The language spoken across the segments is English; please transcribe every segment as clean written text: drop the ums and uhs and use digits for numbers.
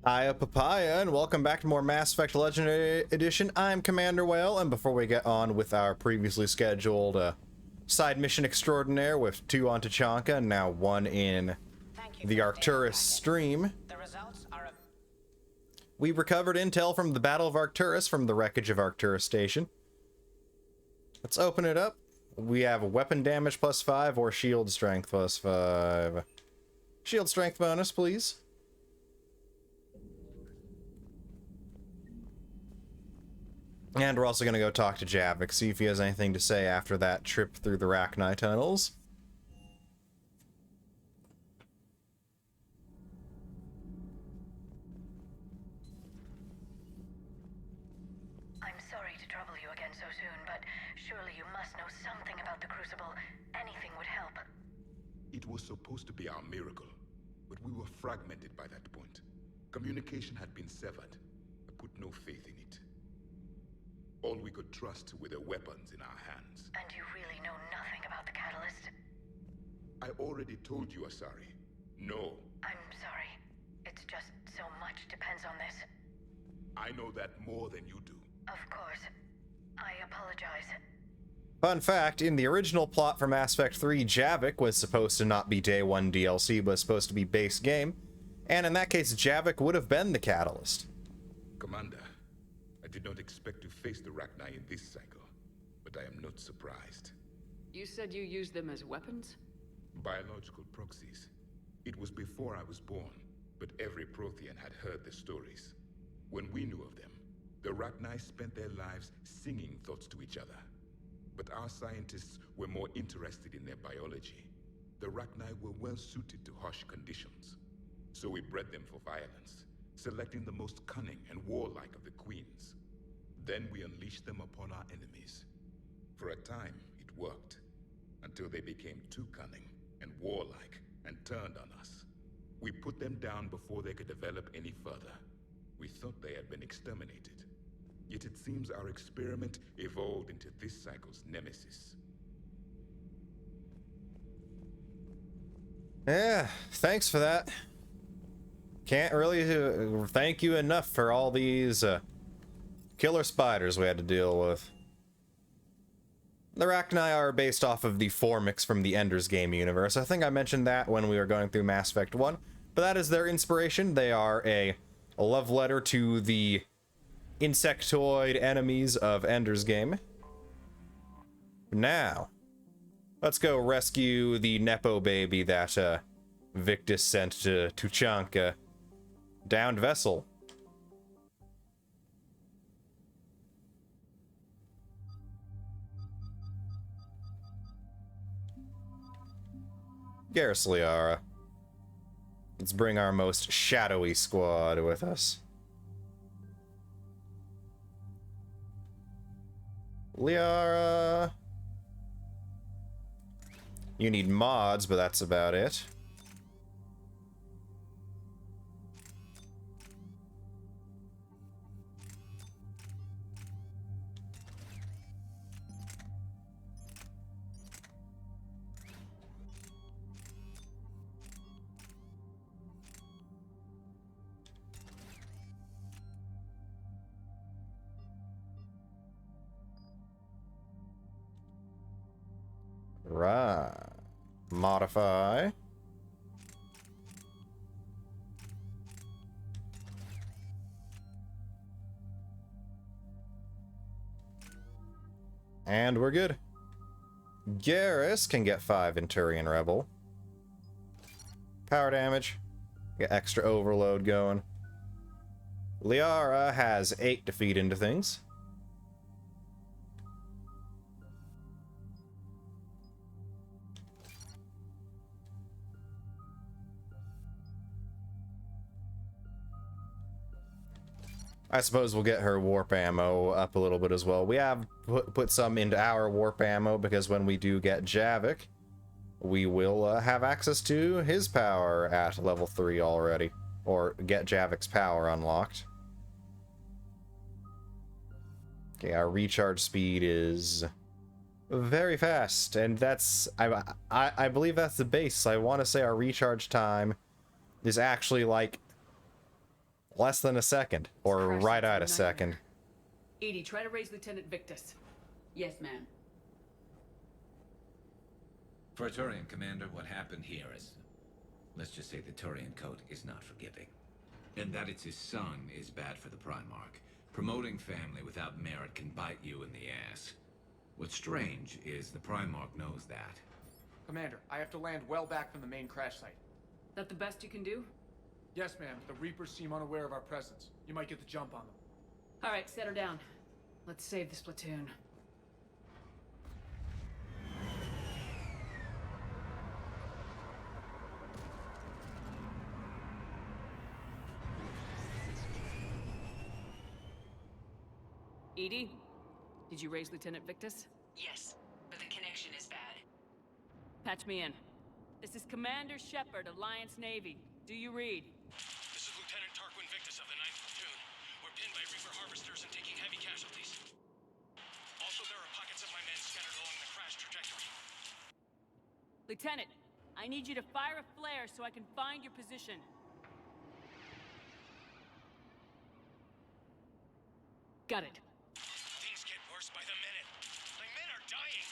Hiya Papaya, and welcome back to more Mass Effect Legendary Edition. I'm Commander Whale, and before we get on with our previously scheduled side mission extraordinaire with 2 on Tachanka and now 1 in the Arcturus stream, we recovered intel from the Battle of Arcturus from the wreckage of Arcturus Station. Let's open it up. We have weapon damage +5 or shield strength +5. Shield strength bonus, please. And we're also going to go talk to Javik, see if he has anything to say after that trip through the Rachni tunnels. I'm sorry to trouble you again so soon, but surely you must know something about the Crucible. Anything would help. It was supposed to be our miracle, but we were fragmented by that point. Communication had been severed. I put no faith in it. All we could trust were the weapons in our hands. And you really know nothing about the catalyst? I already told you, Asari. No. I'm sorry. It's just so much depends on this. I know that more than you do. Of course. I apologize. Fun fact, in the original plot for Mass Effect 3, Javik was supposed to not be Day 1 DLC, but supposed to be base game. And in that case, Javik would have been the catalyst. Commander, I did not expect to face the Rachni in this cycle, but I am not surprised. You said you used them as weapons? Biological proxies. It was before I was born, but every Prothean had heard the stories. When we knew of them, the Rachni spent their lives singing thoughts to each other. But our scientists were more interested in their biology. The Rachni were well suited to harsh conditions. So we bred them for violence, selecting the most cunning and warlike of the queens. Then we unleashed them upon our enemies. For a time, it worked, until they became too cunning and warlike and turned on us. We put them down before they could develop any further. We thought they had been exterminated. Yet it seems our experiment evolved into this cycle's nemesis. Yeah, thanks for that. Can't really thank you enough for all these killer spiders we had to deal with. The Rachni are based off of the Formix from the Ender's Game universe. I think I mentioned that when we were going through Mass Effect 1, but that is their inspiration. They are a love letter to the insectoid enemies of Ender's Game. Now, let's go rescue the Nepo baby that VICTUS sent to Tachanka. Downed vessel. Garrus Liara. Let's bring our most shadowy squad with us. Liara. You need mods, but that's about it. Right. Modify. And we're good. Garrus can get 5 in Turian Rebel. Power damage. Get extra overload going. Liara has 8 defeat into things. I suppose we'll get her warp ammo up a little bit as well. We have put some into our warp ammo because when we do get Javik, we will have access to his power at level 3 already. Or get Javik's power unlocked. Okay, our recharge speed is very fast, and that's... I believe that's the base. I want to say our recharge time is actually like Less than a second. Or Crash right site's at a a second. nightmare. Edie, try to raise Lieutenant Victus. Yes, ma'am. For a Turian commander, what happened here is... let's just say the Turian code is not forgiving. And that it's his son is bad for the Primarch. Promoting family without merit can bite you in the ass. What's strange is the Primarch knows that. Commander, I have to land well back from the main crash site. That the best you can do? Yes, ma'am. The Reapers seem unaware of our presence. You might get the jump on them. All right, set her down. Let's save this platoon. Edie, did you raise Lieutenant Victus? Yes, but the connection is bad. Patch me in. This is Commander Shepard, Alliance Navy. Do you read? This is Lieutenant Tarquin Victus of the 9th Platoon. We're pinned by Reaper harvesters and taking heavy casualties. Also, there are pockets of my men scattered along the crash trajectory. Lieutenant, I need you to fire a flare so I can find your position. Got it. Things get worse by the minute. My men are dying!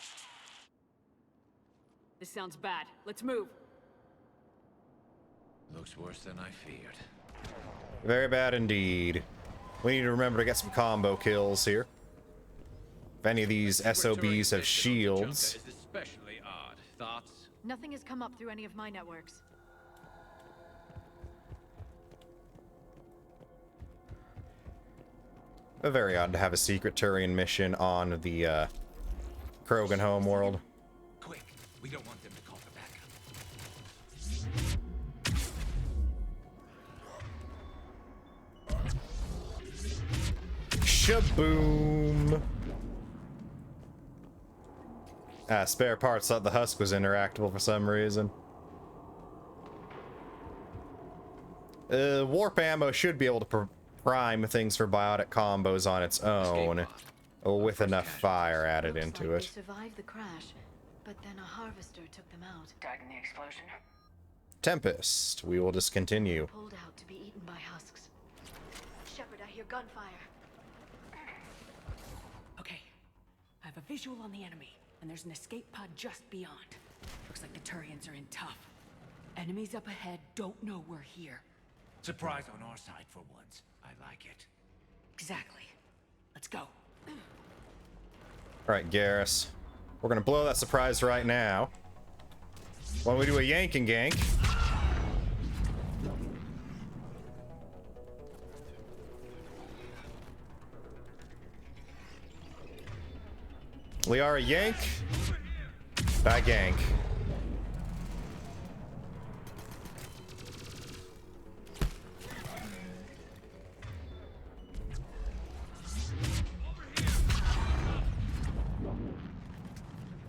This sounds bad. Let's move. Looks worse than I feared. Very bad indeed. We need to remember to get some combo kills here. If any of these SOBs have shields. Is especially odd. Thoughts? Nothing has come up through any of my networks. Very odd to have a secret Turian mission on the Krogan homeworld. Quick, we don't want them to call for backup. Shaboom! Spare parts thought the husk was interactable for some reason. Warp ammo should be able to prime things for biotic combos on its own, with enough fire added Looks into like it. They survived the crash, but then a harvester took them out. Died in the explosion. Tempest, we will discontinue. Pulled out to be eaten by husks. Shepard, I hear gunfire. Okay. I have a visual on the enemy, and there's an escape pod just beyond. Looks like the Turians are in tough. Enemies up ahead don't know we're here. Surprise on our side for once. I like it. Exactly. Let's go. Alright, Garrus. We're gonna blow that surprise right now. Why don't we do a yank and gank? Liara yank. By gank.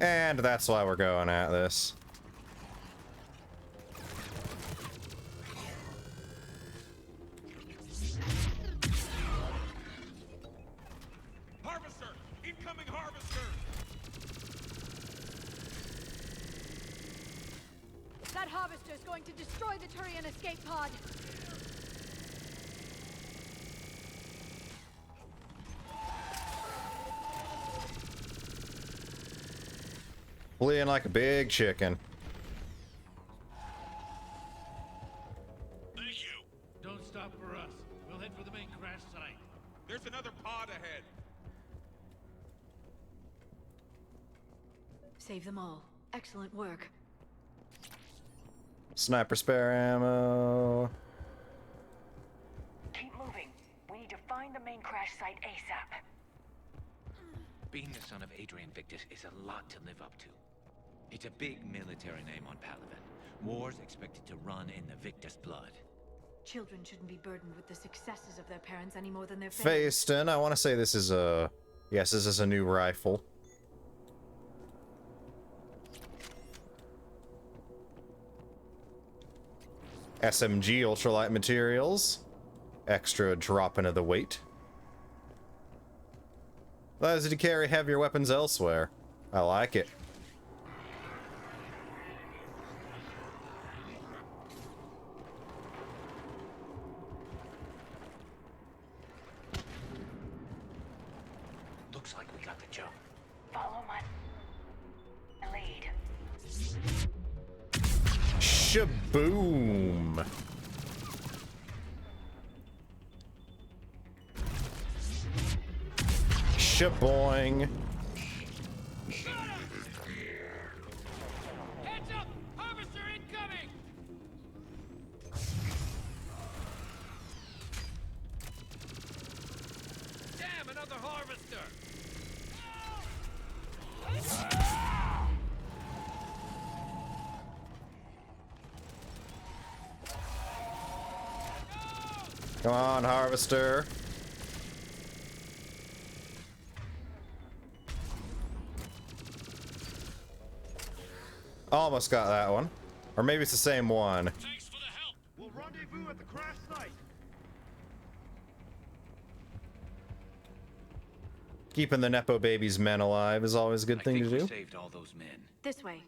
And that's why we're going at this. Harvester! Incoming harvester! That harvester is going to destroy the Turian escape pod. Fleeing like a big chicken. Thank you! Don't stop for us. We'll head for the main crash site. There's another pod ahead. Save them all. Excellent work. Sniper spare ammo. Keep moving. We need to find the main crash site ASAP. Being the son of Adrian Victus is a lot to live up to. It's a big military name on Palaven. War's expected to run in the Victus blood. Children shouldn't be burdened with the successes of their parents any more than their families. Faiston, I want to say this is a... Yes, this is a new rifle. SMG ultralight materials. Extra drop into the weight. Allows you to carry heavier weapons elsewhere. I like it. Looks like we got the jump. Follow my lead. Shaboom! Shaboing! Heads up! Harvester incoming! Damn, another harvester! Come on, Harvester. Almost got that one. Or maybe it's the same one. Thanks for the help! We'll rendezvous at the crash site! Keeping the Nepo babies men alive is always a good thing to do. Saved all those men. This way.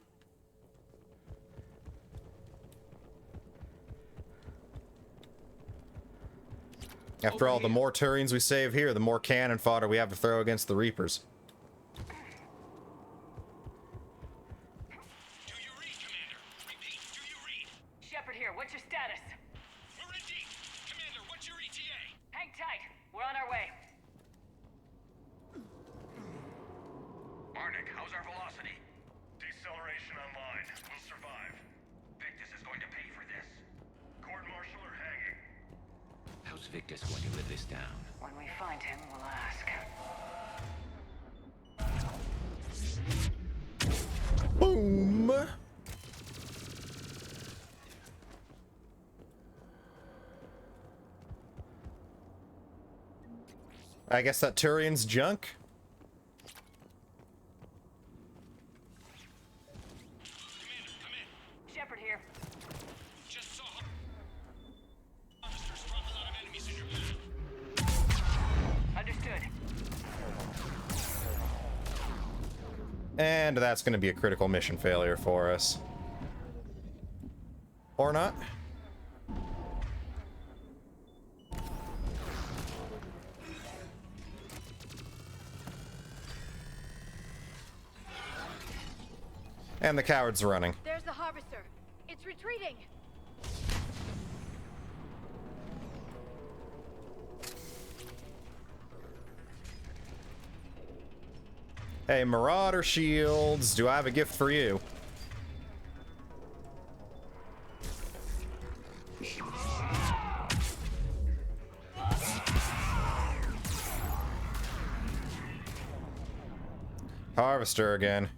After all, the more Turians we save here, the more cannon fodder we have to throw against the Reapers. Do you read, Commander? Repeat, do you read? Shepard here, what's your status? We're in deep! Commander, what's your ETA? Hang tight, we're on our way. Arnik, how's our velocity? Deceleration online. We'll survive. Victus is going to pay for this. Court-martial or hanging? How's Victus going to live this down? When we find him, we'll ask. Boom! I guess that Turian's junk? Commander, come in. Shepard here. Just saw harvesters drop a lot of enemies in your path. Understood. And that's going to be a critical mission failure for us. Or not. And the coward's running. There's the harvester. It's retreating. Hey, Marauder Shields, do I have a gift for you? Harvester again.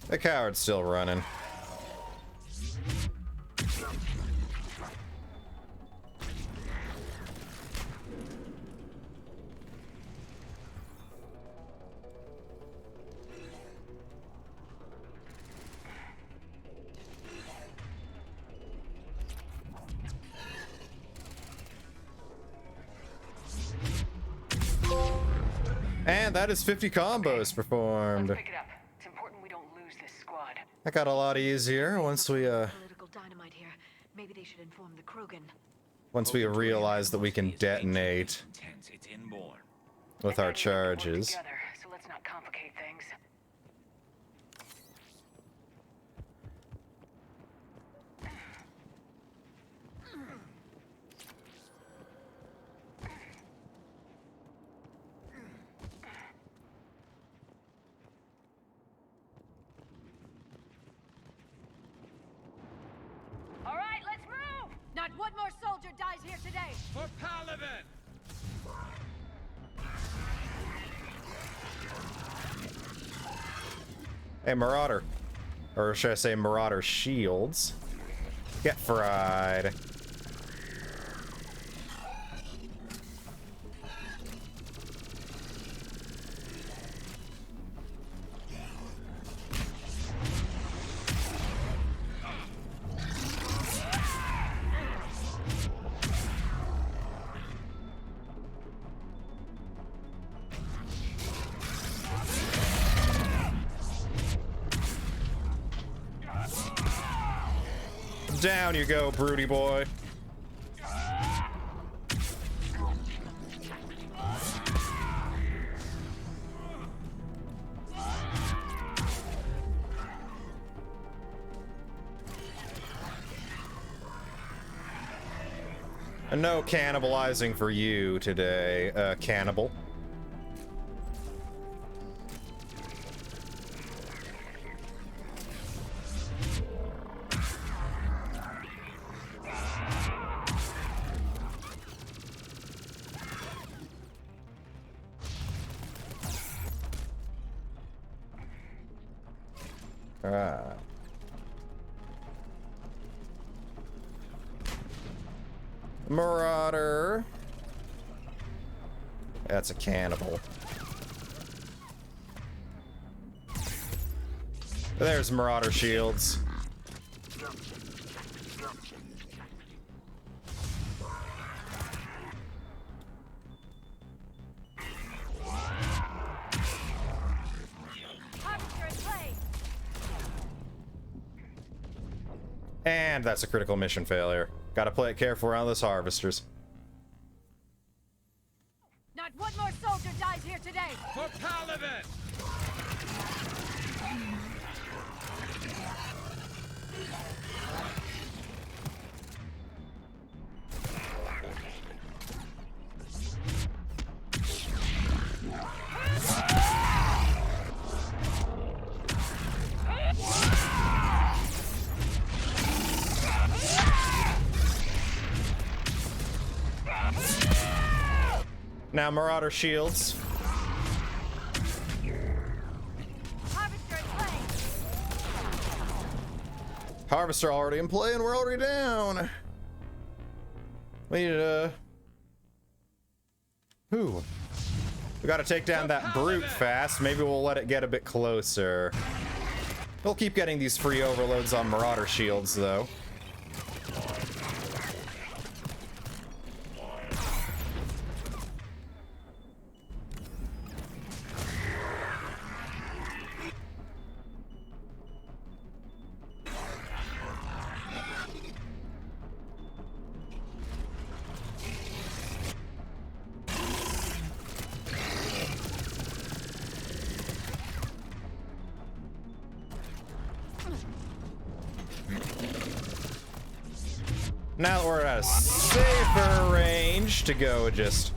The coward's still running. And that is 50 combos performed. Let's pick it up. It's important we don't lose this squad. That got a lot easier once we Political dynamite here. Maybe they should inform the Krogan. once we realize that we can detonate It's inborn. with our charges. Together, so let's not complicate things. All right, let's move! Not one more soldier dies here today. For Paladin! Hey, Marauder. Or should I say Marauder shields. Get fried. Down you go, broody boy. And no cannibalizing for you today, cannibal. Ah. Marauder. That's a cannibal. There's Marauder shields. And that's a critical mission failure. Gotta play it careful around those harvesters. Not one more soldier dies here today! For Paladin! Now Marauder shields. Harvester in play! Harvester already in play and we're already down. We need Ooh. We gotta take down that brute fast. Maybe we'll let it get a bit closer. We'll keep getting these free overloads on Marauder shields though. Now that we're at a safer range to go just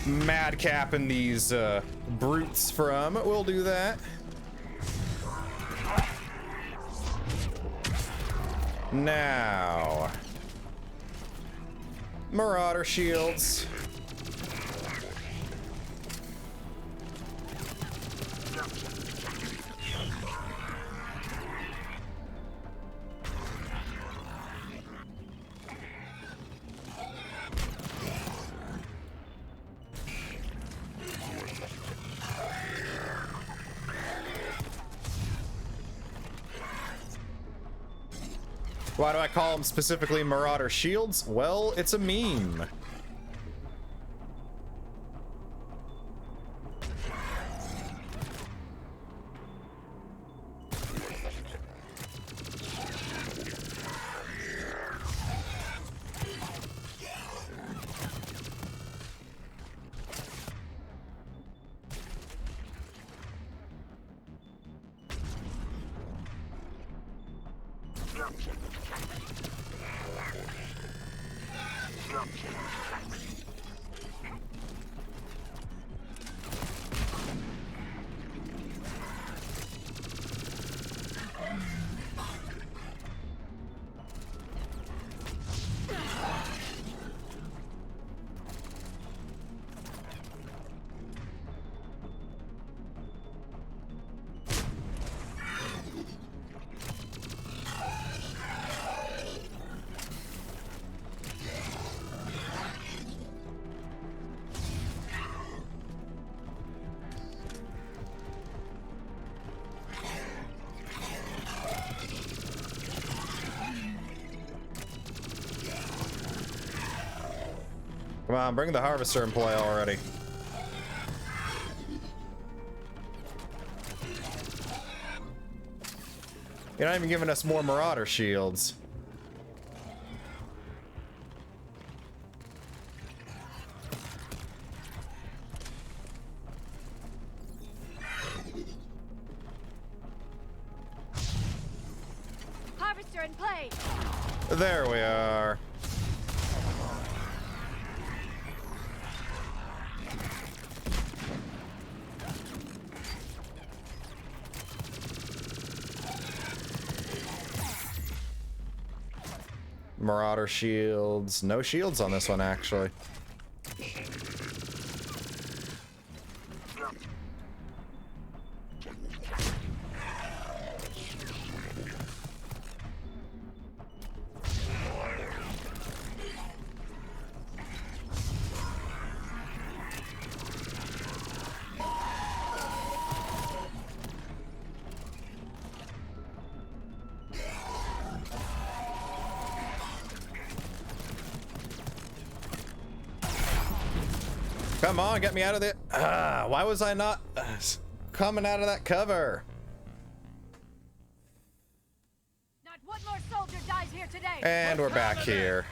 madcapping these brutes from, we'll do that. Now, Marauder shields. Why do I call them specifically Marauder shields? Well, it's a meme. Come on, bring the harvester in play already. You're not even giving us more marauder shields. Harvester in play. There we are. Marauder shields. No shields on this one, actually. Come on, get me out of there. Why was I not coming out of that cover? Not one more soldier dies here today. And we're back here.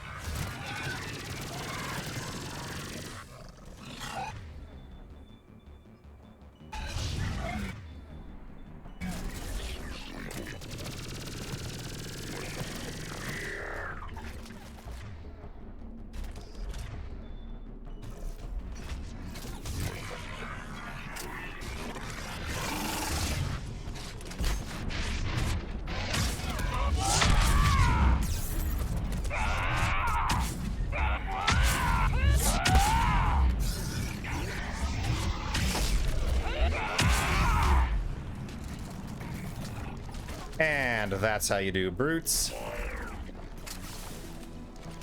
And that's how you do brutes.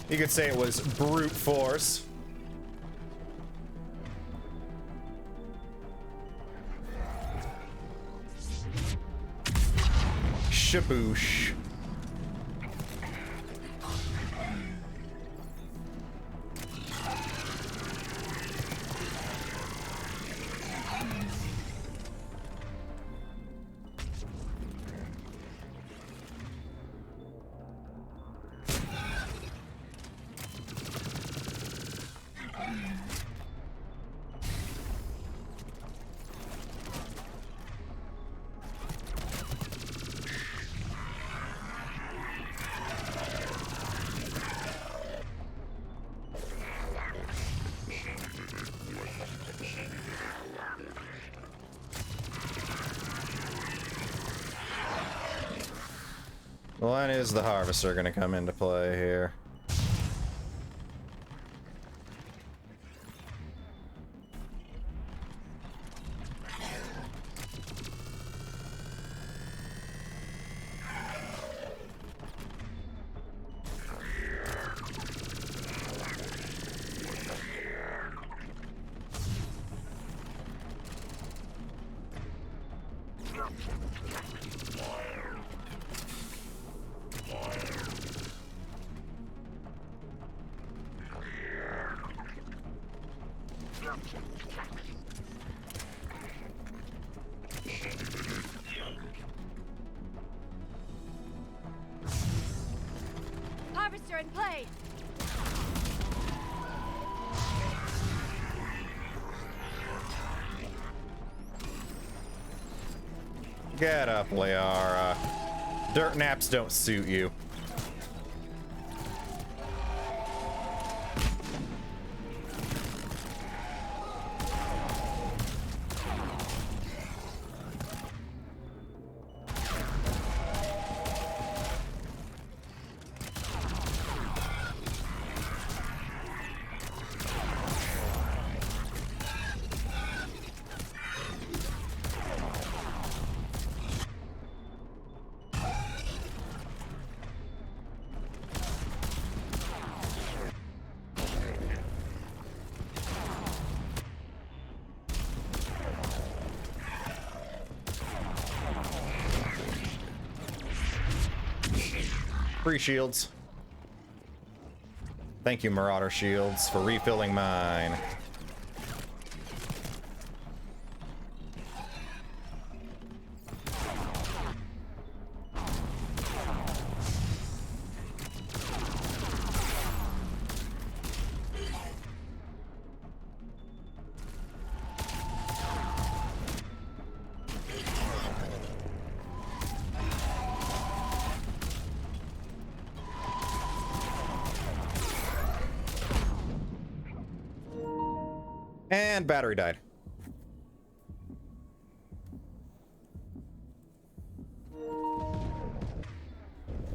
You could say it was brute force. Shaboosh. When is the harvester gonna come into play here? Harvester in play. Get up, Liara. Dirt naps don't suit you. Free shields. Thank you, Marauder Shields, for refilling mine. And battery died.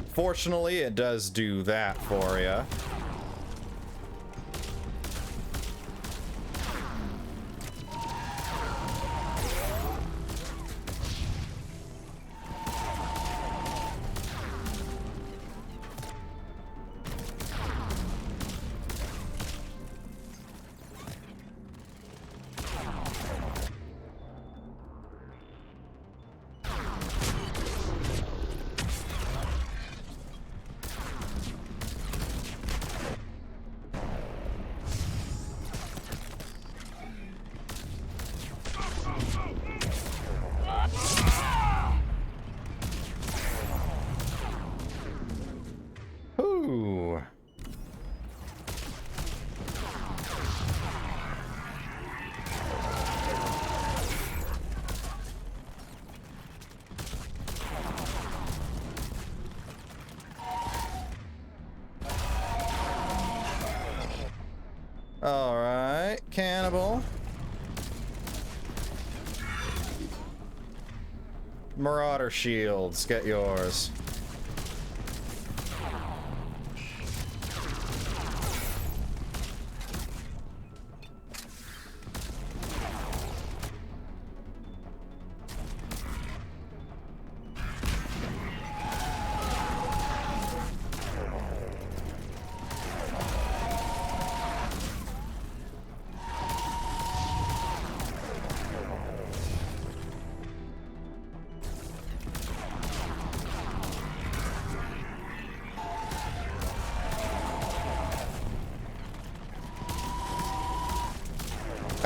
Fortunately, it does do that for you. Ooh. All right, cannibal. Marauder shields, get yours.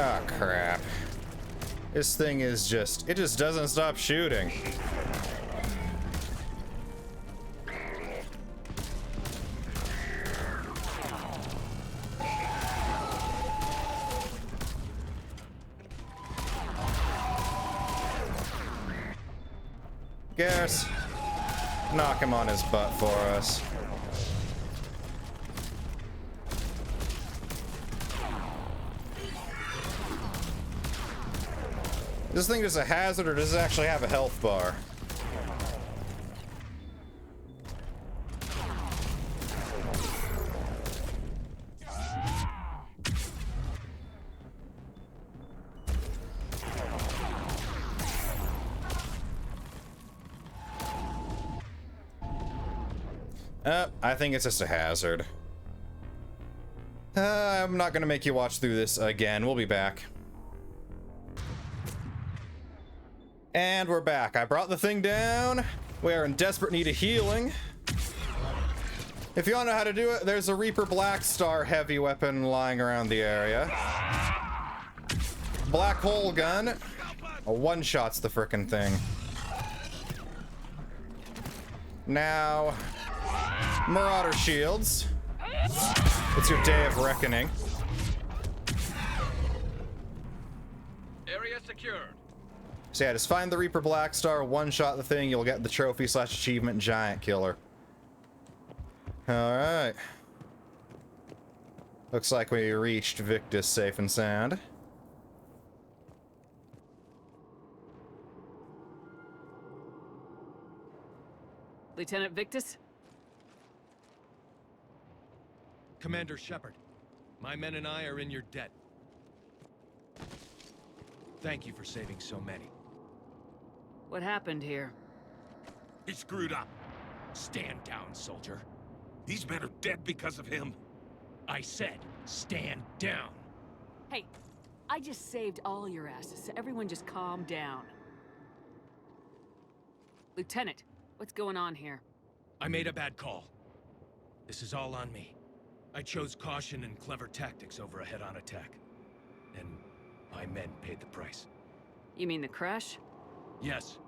Ah, crap. This thing is just, it just doesn't stop shooting. Garrus, knock him on his butt for us. Is this thing just a hazard, or does it actually have a health bar? I think it's just a hazard. I'm not gonna make you watch through this again. We'll be back. And we're back. I brought the thing down. We are in desperate need of healing. If you want to know how to do it, there's a Reaper Black Star heavy weapon lying around the area. Black hole gun. A one-shot's the frickin' thing. Now, Marauder shields. It's your day of reckoning. Area secured. So yeah, just find the Reaper Black Star, one-shot the thing, you'll get the trophy/achievement Giant Killer. Alright. Looks like we reached Victus safe and sound. Lieutenant Victus? Commander Shepard, my men and I are in your debt. Thank you for saving so many. What happened here? He screwed up. Stand down, soldier. These men are dead because of him. I said, stand down. Hey, I just saved all your asses, so everyone just calm down. Lieutenant, what's going on here? I made a bad call. This is all on me. I chose caution and clever tactics over a head-on attack. And my men paid the price. You mean the crash? Yes.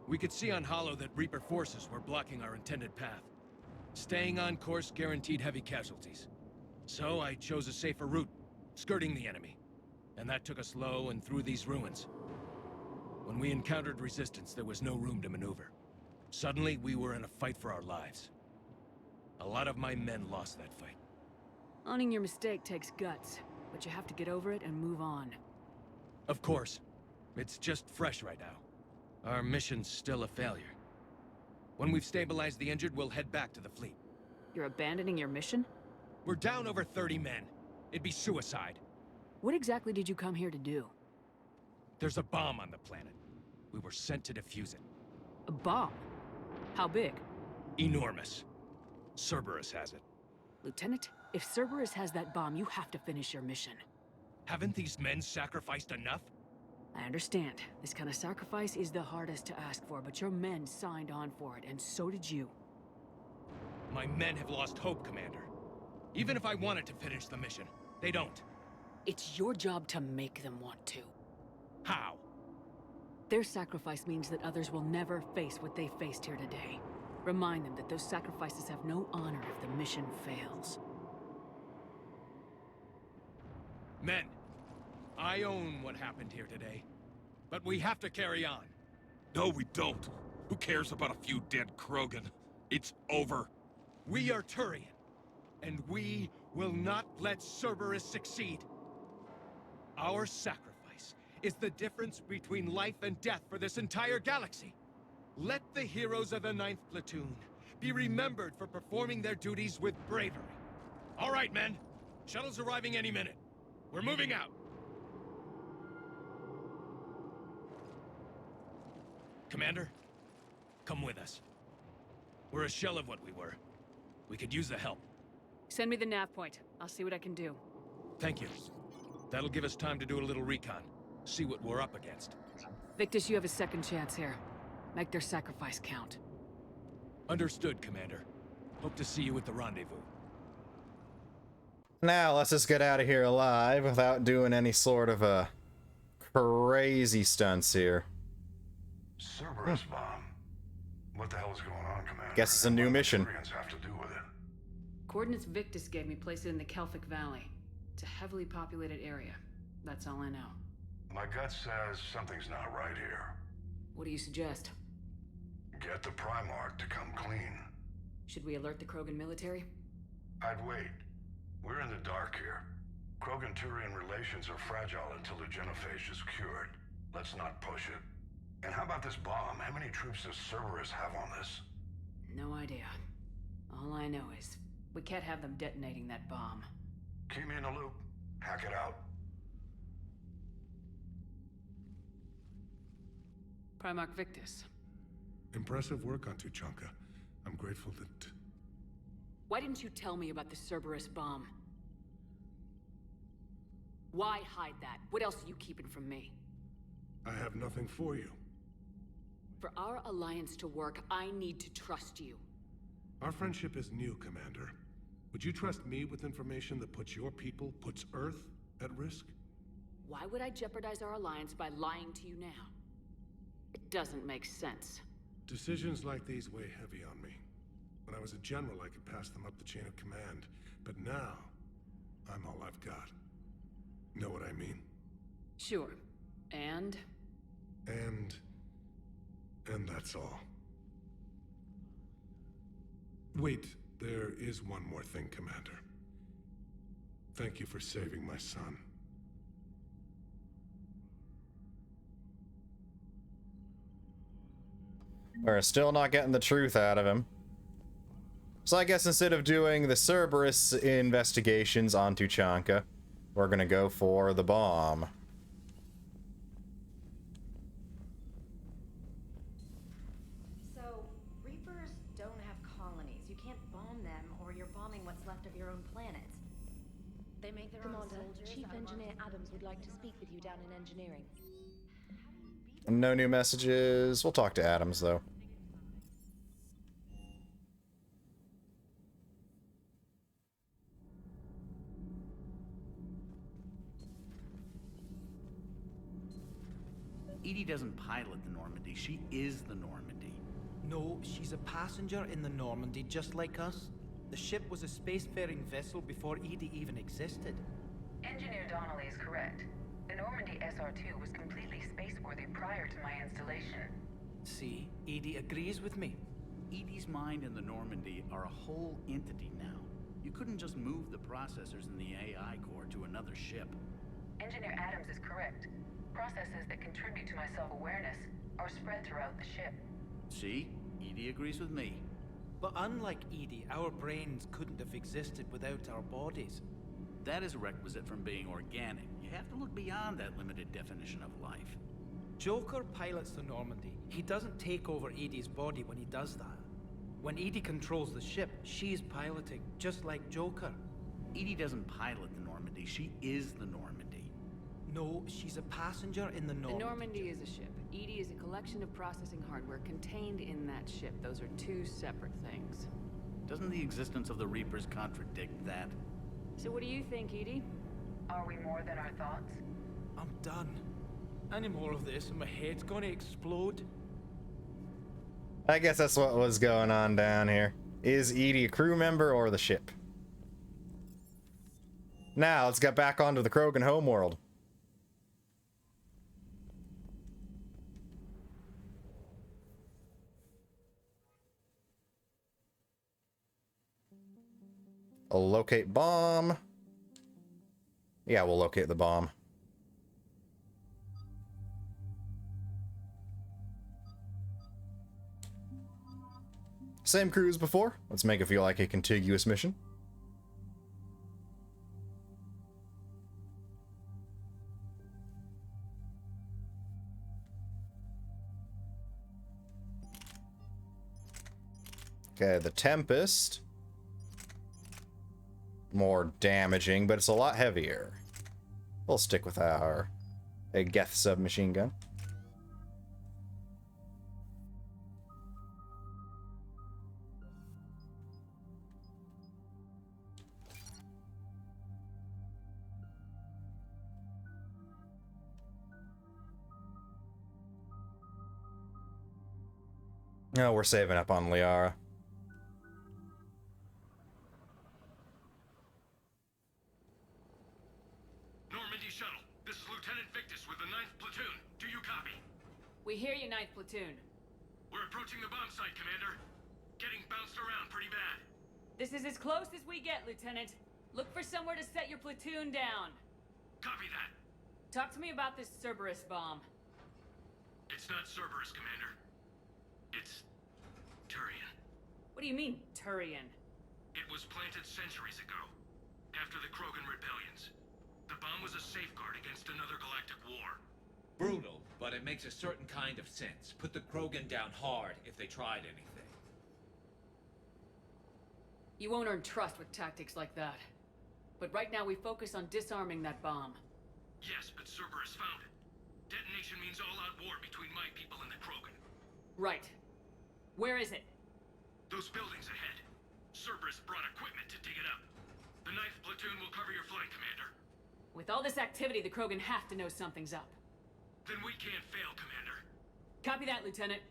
We could see on Hollow that Reaper forces were blocking our intended path. Staying on course guaranteed heavy casualties. So I chose a safer route, skirting the enemy. And that took us low and through these ruins. When we encountered resistance, there was no room to maneuver. Suddenly, we were in a fight for our lives. A lot of my men lost that fight. Owning your mistake takes guts, but you have to get over it and move on. Of course. It's just fresh right now. Our mission's still a failure. When we've stabilized the injured, we'll head back to the fleet. You're abandoning your mission? We're down over 30 men. It'd be suicide. What exactly did you come here to do? There's a bomb on the planet. We were sent to defuse it. A bomb? How big? Enormous. Cerberus has it. Lieutenant, if Cerberus has that bomb, you have to finish your mission. Haven't these men sacrificed enough? I understand. This kind of sacrifice is the hardest to ask for, but your men signed on for it, and so did you. My men have lost hope, Commander. Even if I wanted to finish the mission, they don't. It's your job to make them want to. How? Their sacrifice means that others will never face what they faced here today. Remind them that those sacrifices have no honor if the mission fails. Men, I own what happened here today. But we have to carry on. No, we don't. Who cares about a few dead Krogan? It's over. We are Turian, and we will not let Cerberus succeed. Our sacrifice is the difference between life and death for this entire galaxy. Let the heroes of the 9th Platoon be remembered for performing their duties with bravery. All right, men. Shuttle's arriving any minute. We're moving out. Commander, come with us. We're a shell of what we were. We could use the help. Send me the nav point. I'll see what I can do. Thank you. That'll give us time to do a little recon. See what we're up against. Victus, you have a second chance here. Make their sacrifice count. Understood, Commander. Hope to see you at the rendezvous. Now, let's just get out of here alive without doing any sort of crazy stunts here. Cerberus bomb. What the hell is going on, Commander? Guess it's a new mission. What do the Turians have to do with it? Coordinates Victus gave me place it in the Kelphic Valley. It's a heavily populated area. That's all I know. My gut says something's not right here. What do you suggest? Get the Primarch to come clean. Should we alert the Krogan military? I'd wait. We're in the dark here. Krogan-Turian relations are fragile until the genophage is cured. Let's not push it. And how about this bomb? How many troops does Cerberus have on this? No idea. All I know is, we can't have them detonating that bomb. Keep me in the loop. Hack it out. Primarch Victus. Impressive work on Tuchanka. I'm grateful that... Why didn't you tell me about the Cerberus bomb? Why hide that? What else are you keeping from me? I have nothing for you. For our alliance to work, I need to trust you. Our friendship is new, Commander. Would you trust me with information that puts your people, puts Earth, at risk? Why would I jeopardize our alliance by lying to you now? It doesn't make sense. Decisions like these weigh heavy on me. When I was a general, I could pass them up the chain of command. But now, I'm all I've got. Know what I mean? Sure. And that's all. Wait, there is one more thing, Commander. Thank you for saving my son. We're still not getting the truth out of him. So I guess instead of doing the Cerberus investigations on Tuchanka, we're gonna go for the bomb. So, Reapers don't have colonies. You can't bomb them, or you're bombing what's left of your own planet. They make their own soldiers. Chief Engineer Adams would like to speak with you down in engineering. No new messages. We'll talk to Adams, though. Edie doesn't pilot the Normandy, she is the Normandy. No, she's a passenger in the Normandy, just like us. The ship was a spacefaring vessel before Edie even existed. Engineer Donnelly is correct. The Normandy SR-2 was completely spaceworthy prior to my installation. See, Edie agrees with me. Edie's mind and the Normandy are a whole entity now. You couldn't just move the processors in the AI core to another ship. Engineer Adams is correct. Processes that contribute to my self-awareness are spread throughout the ship. See? Edie agrees with me. But unlike Edie, our brains couldn't have existed without our bodies. That is a requisite from being organic. You have to look beyond that limited definition of life. Joker pilots the Normandy. He doesn't take over Edie's body when he does that. When Edie controls the ship, she's piloting, just like Joker. Edie doesn't pilot the Normandy, she is the Normandy. No, she's a passenger in the Normandy. The Normandy is a ship. Edie is a collection of processing hardware contained in that ship. Those are two separate things. Doesn't the existence of the Reapers contradict that? So what do you think, Edie? Are we more than our thoughts? I'm done. Any more of this and my head's gonna explode. I guess that's what was going on down here. Is Edie a crew member or the ship? Now, let's get back onto the Krogan homeworld. Locate bomb. Yeah, we'll locate the bomb. Same crew as before. Let's make it feel like a contiguous mission. Okay, the Tempest. More damaging, but it's a lot heavier. We'll stick with our Geth submachine gun. No, we're saving up on Liara. Normandy shuttle. This is Lieutenant Victus with the 9th Platoon. Do you copy? We hear you, 9th Platoon. We're approaching the bomb site, Commander. Getting bounced around pretty bad. This is as close as we get, Lieutenant. Look for somewhere to set your platoon down. Copy that. Talk to me about this Cerberus bomb. It's not Cerberus, Commander. It's turian. What do you mean, turian? It was planted centuries ago, after the Krogan rebellions. The bomb was a safeguard against another galactic war. Brutal, but it makes a certain kind of sense. Put the Krogan down hard if they tried anything. You won't earn trust with tactics like that. But right now we focus on disarming that bomb. Yes, but Cerberus found it. Detonation means all-out war between my people and the Krogan. Right. Where is it? Those buildings ahead. Cerberus brought equipment to dig it up. The 9th Platoon will cover your flank, Commander. With all this activity, the Krogan have to know something's up. Then we can't fail, Commander. Copy that, Lieutenant.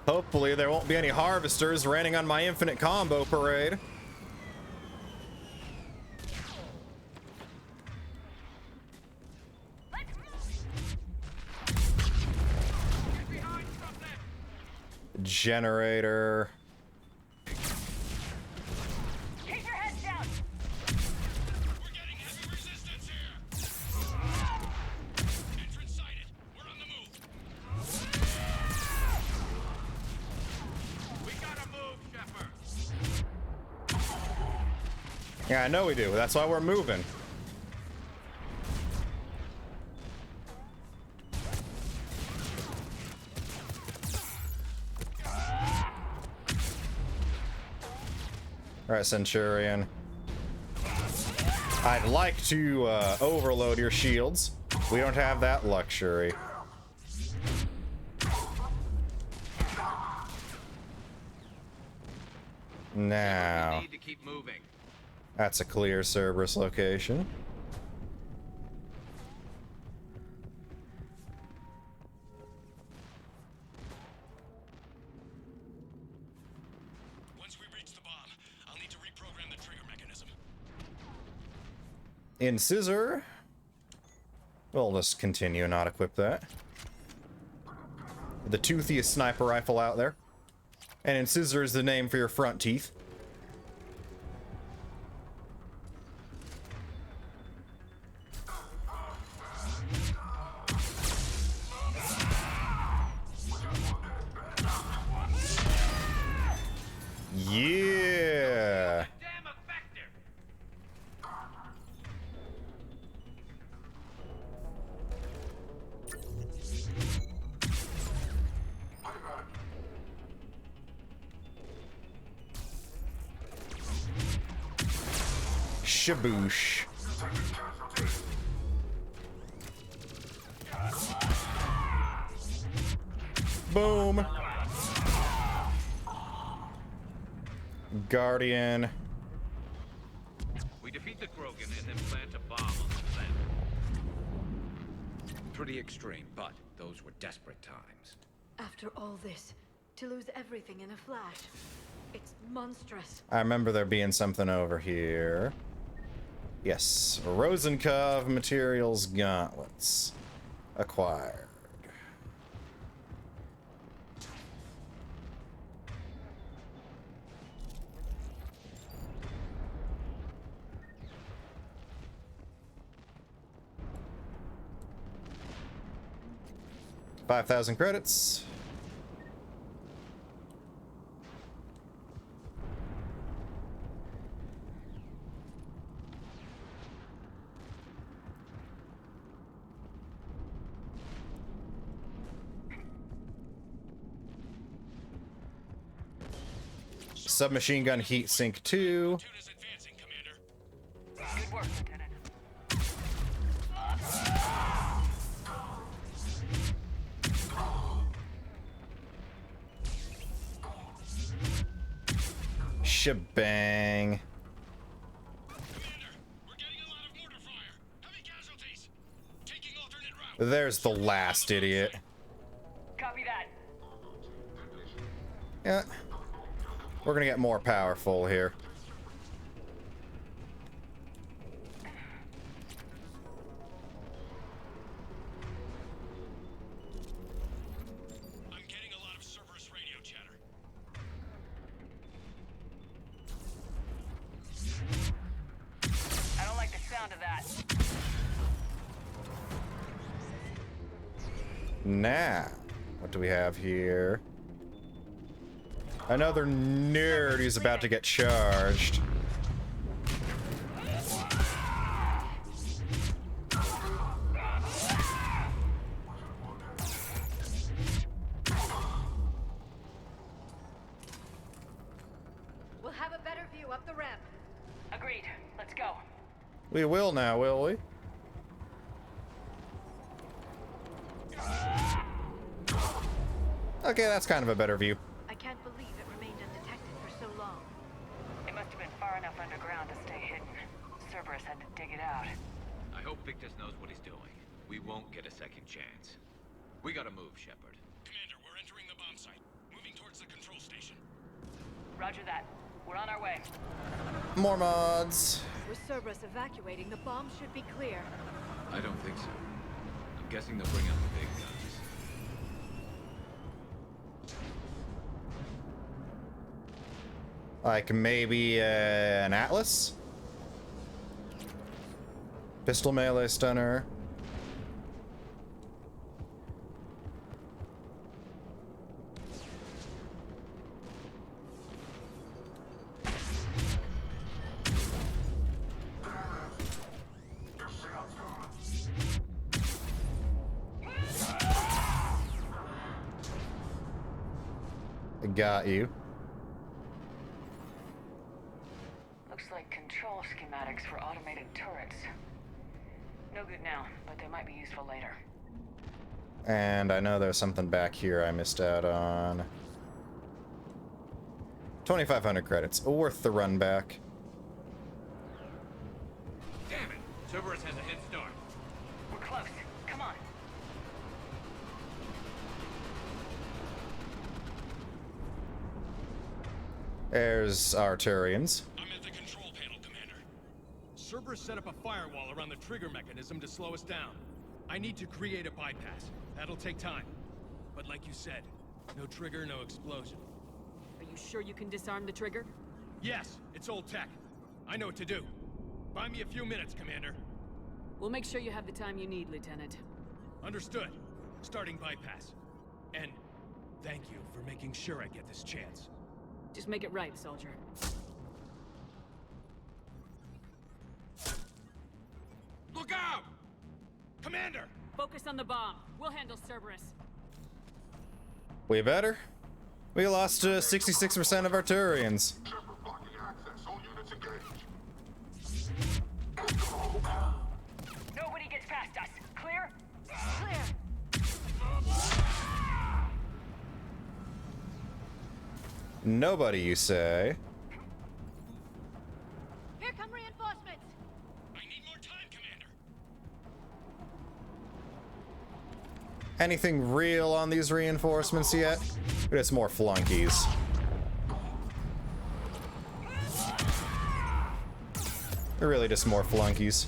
Hopefully there won't be any harvesters raining on my infinite combo parade. Generator. Keep your heads down! We're getting heavy resistance here! Entrance sighted. We're on the move. We gotta move, Shepard. Yeah, I know we do. That's why we're moving. Alright, Centurion. I'd like to overload your shields. We don't have that luxury. Now, We need to keep moving. that's a clear Cerberus location. Incisor. We'll just continue, not equip that. The toothiest sniper rifle out there. And Incisor is the name for your front teeth. Yeah. Shaboosh. Boom. Guardian. We defeat the Krogan and then plant a bomb on the planet. Pretty extreme, but those were desperate times. After all this, to lose everything in a flash. It's monstrous. I remember there being something over here. Yes, Rosenkov materials gauntlets. Acquired. $5,000 credits. Submachine gun heat sink 2. Good work, Lieutenant. Shebang. There's the last idiot. Copy that. Yeah. We're gonna get more powerful here. I'm getting a lot of Cerberus radio chatter. I don't like the sound of that. Now, what do we have here? Another nerd who's about to get charged. We'll have a better view up the ramp. Agreed. Let's go. We will now, will we? Okay, that's kind of a better view. I can't believe it remained undetected for so long. It must have been far enough underground to stay hidden. Cerberus had to dig it out. I hope Victus knows what he's doing. We won't get a second chance. We gotta move, Shepard. Commander, we're entering the bomb site. Moving towards the control station. Roger that. We're on our way. More mods. With Cerberus evacuating, the bomb should be clear. I don't think so. I'm guessing they'll bring out the big guns. Like maybe an Atlas? Pistol melee stunner. Got you. Looks like control schematics for automated turrets. No good now, but they might be useful later. And I know there's something back here I missed out on. 2,500 credits. Worth the run back. Damn it! Cerberus has a head start. We're close. Come on. There's our Turians. I'm at the control panel, Commander. Cerberus set up a firewall around the trigger mechanism to slow us down. I need to create a bypass. That'll take time. But like you said, no trigger, no explosion. Are you sure you can disarm the trigger? Yes, it's old tech. I know what to do. Buy me a few minutes, Commander. We'll make sure you have the time you need, Lieutenant. Understood. Starting bypass. And thank you for making sure I get this chance. Just make it right, soldier. Look out! Commander! Focus on the bomb. We'll handle Cerberus. We better. We lost 66% of our turians. Nobody gets past us. Clear? Clear. Nobody, you say? Here come reinforcements. I need more time, Commander. Anything real on these reinforcements yet? It's more flunkies. They're really just more flunkies.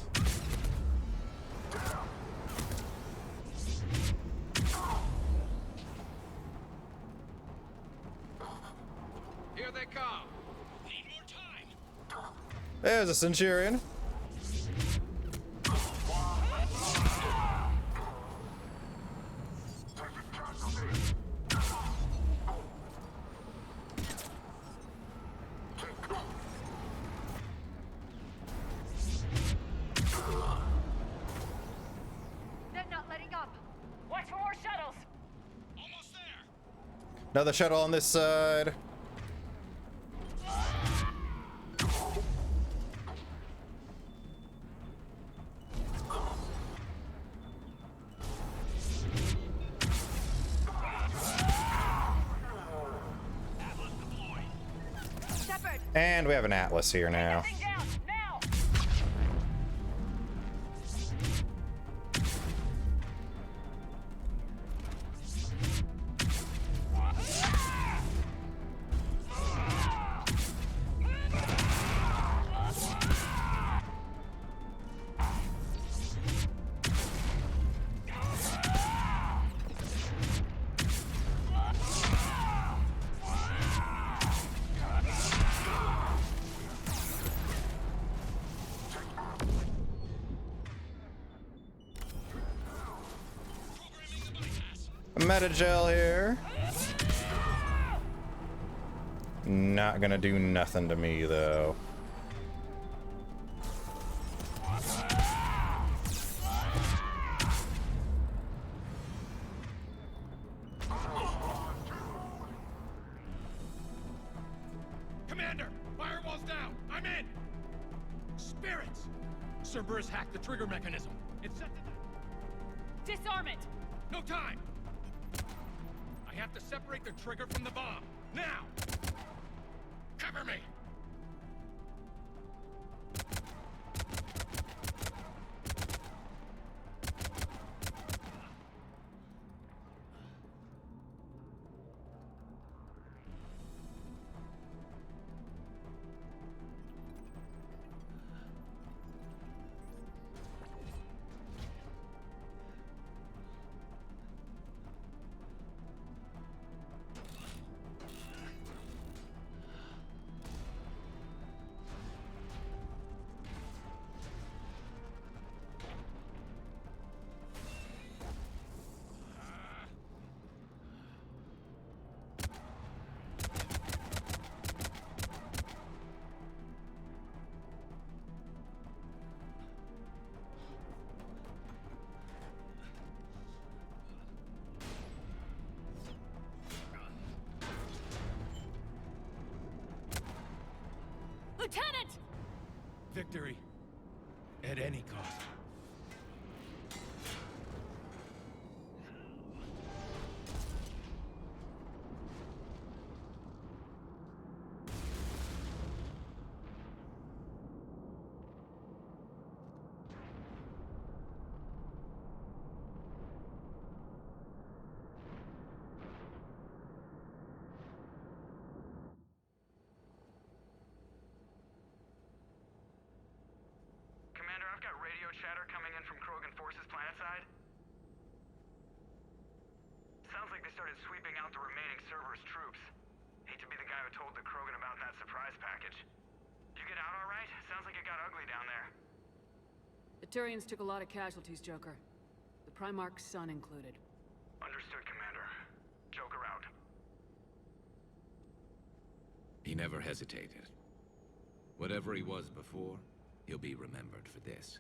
Here they come. Need more time. There's a Centurion. They're not letting up. Watch for more shuttles. Almost there. Another shuttle on this side. Shepard. And we have an Atlas here now. Thing down, now! Metagel here. Not gonna do nothing to me though. Commander! Firewall's down! I'm in! Spirits! Cerberus hacked the trigger mechanism. It's set to... Disarm it! No time! I have to separate the trigger from the bomb. Now! Cover me! Lieutenant! Victory. At any cost. started sweeping out the remaining Cerberus troops. Hate to be the guy who told the Krogan about that surprise package. You get out all right? Sounds like it got ugly down there. The Turians took a lot of casualties, Joker. The Primarch's son included. Understood, Commander. Joker out. He never hesitated. Whatever he was before, he'll be remembered for this.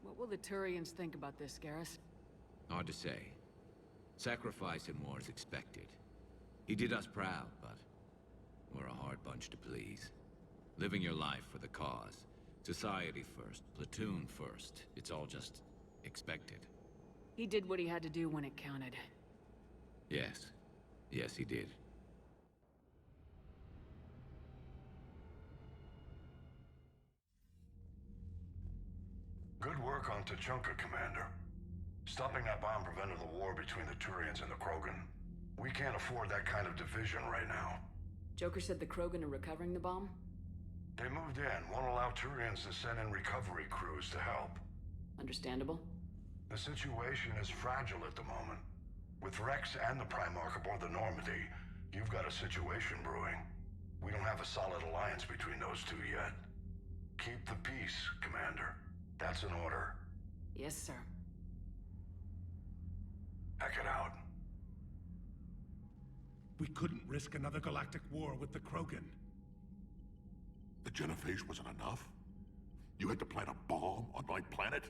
What will the Turians think about this, Garrus? Hard to say. Sacrifice in war is expected. He did us proud, but we're a hard bunch to please. Living your life for the cause. Society first, platoon first. It's all just expected. He did what he had to do when it counted. Yes. Yes, he did. Good work on Tuchanka, Commander. Stopping that bomb prevented the war between the Turians and the Krogan. We can't afford that kind of division right now. Joker said the Krogan are recovering the bomb? They moved in, won't allow Turians to send in recovery crews to help. Understandable. The situation is fragile at the moment. With Rex and the Primarch aboard the Normandy, you've got a situation brewing. We don't have a solid alliance between those two yet. Keep the peace, Commander. That's an order. Yes, sir. Heck it out. We couldn't risk another galactic war with the Krogan. The genophage wasn't enough? You had to plant a bomb on my planet?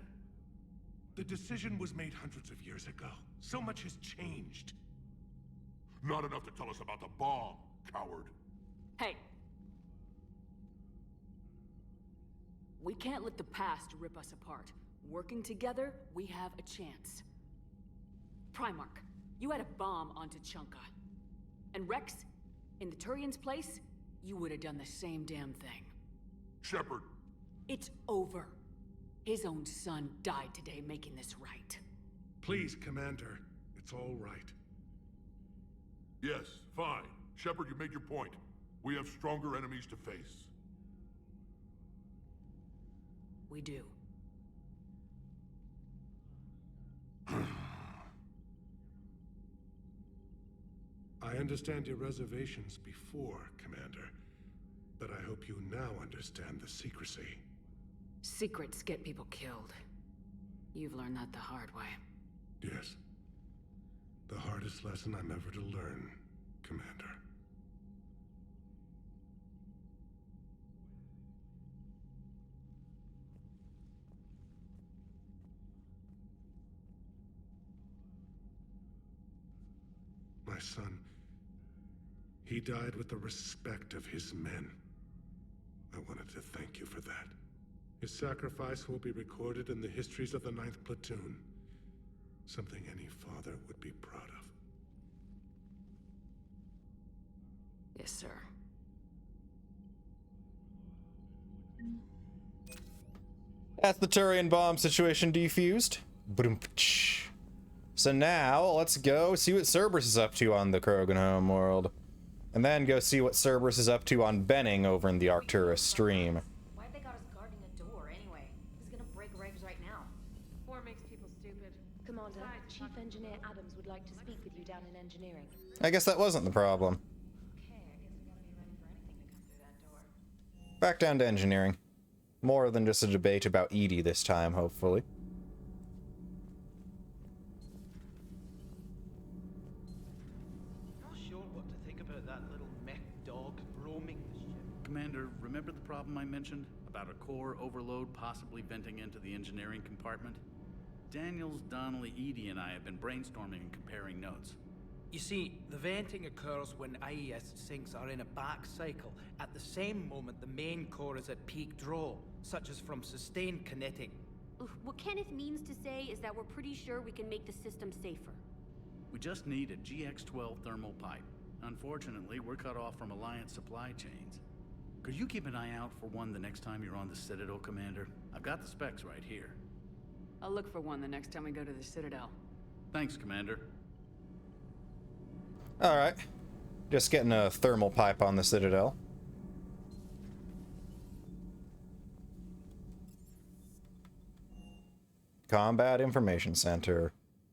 The decision was made hundreds of years ago. So much has changed. Not enough to tell us about the bomb, coward. Hey! We can't let the past rip us apart. Working together, we have a chance. Primarch, you had a bomb on Tuchanka. And Rex, in the Turian's place, you would have done the same damn thing. Shepard! It's over. His own son died today making this right. Please, Commander. It's all right. Yes, fine. Shepard, you made your point. We have stronger enemies to face. We do. I understand your reservations before, Commander. But I hope you now understand the secrecy. Secrets get people killed. You've learned that the hard way. Yes. The hardest lesson I'm ever to learn, Commander. My son, he died with the respect of his men. I wanted to thank you for that. His sacrifice will be recorded in the histories of the 9th Platoon. Something any father would be proud of. Yes, sir. That's the Turian bomb situation defused. Boom-tsh. So now, let's go see what Cerberus is up to on the Krogan homeworld. And then go see what Cerberus is up to on Benning over in the Arcturus stream. Why'd they got us guarding a door anyway? He's gonna break regs right now. War makes people stupid. Commander, Chief Engineer Adams would like to speak with you down in engineering. I guess that wasn't the problem. Back down to engineering. More than just a debate about Edie this time, hopefully. Not sure what to think about that little mech dog roaming the ship. Commander, remember the problem I mentioned? About a core overload possibly venting into the engineering compartment? Daniels, Donnelly, Edie, and I have been brainstorming and comparing notes. You see, the venting occurs when IES sinks are in a back cycle. At the same moment, the main core is at peak draw, such as from sustained kinetic. What Kenneth means to say is that we're pretty sure we can make the system safer. We just need a GX-12 thermal pipe. Unfortunately, we're cut off from Alliance supply chains. Could you keep an eye out for one the next time you're on the Citadel, Commander? I've got the specs right here. I'll look for one the next time we go to the Citadel. Thanks, Commander. Alright. Just getting a thermal pipe on the Citadel. Combat Information Center.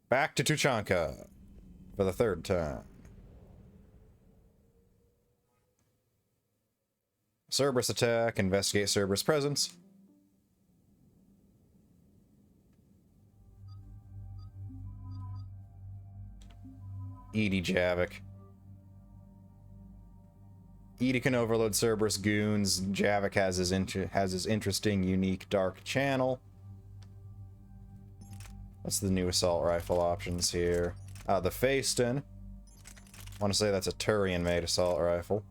Back to Tuchanka. For the third time. Cerberus attack. Investigate Cerberus presence. Edie Javik. Edie can overload Cerberus goons. Javik has his interesting, unique, dark channel. What's the new assault rifle options here? The Faceton. I want to say that's a Turian-made assault rifle.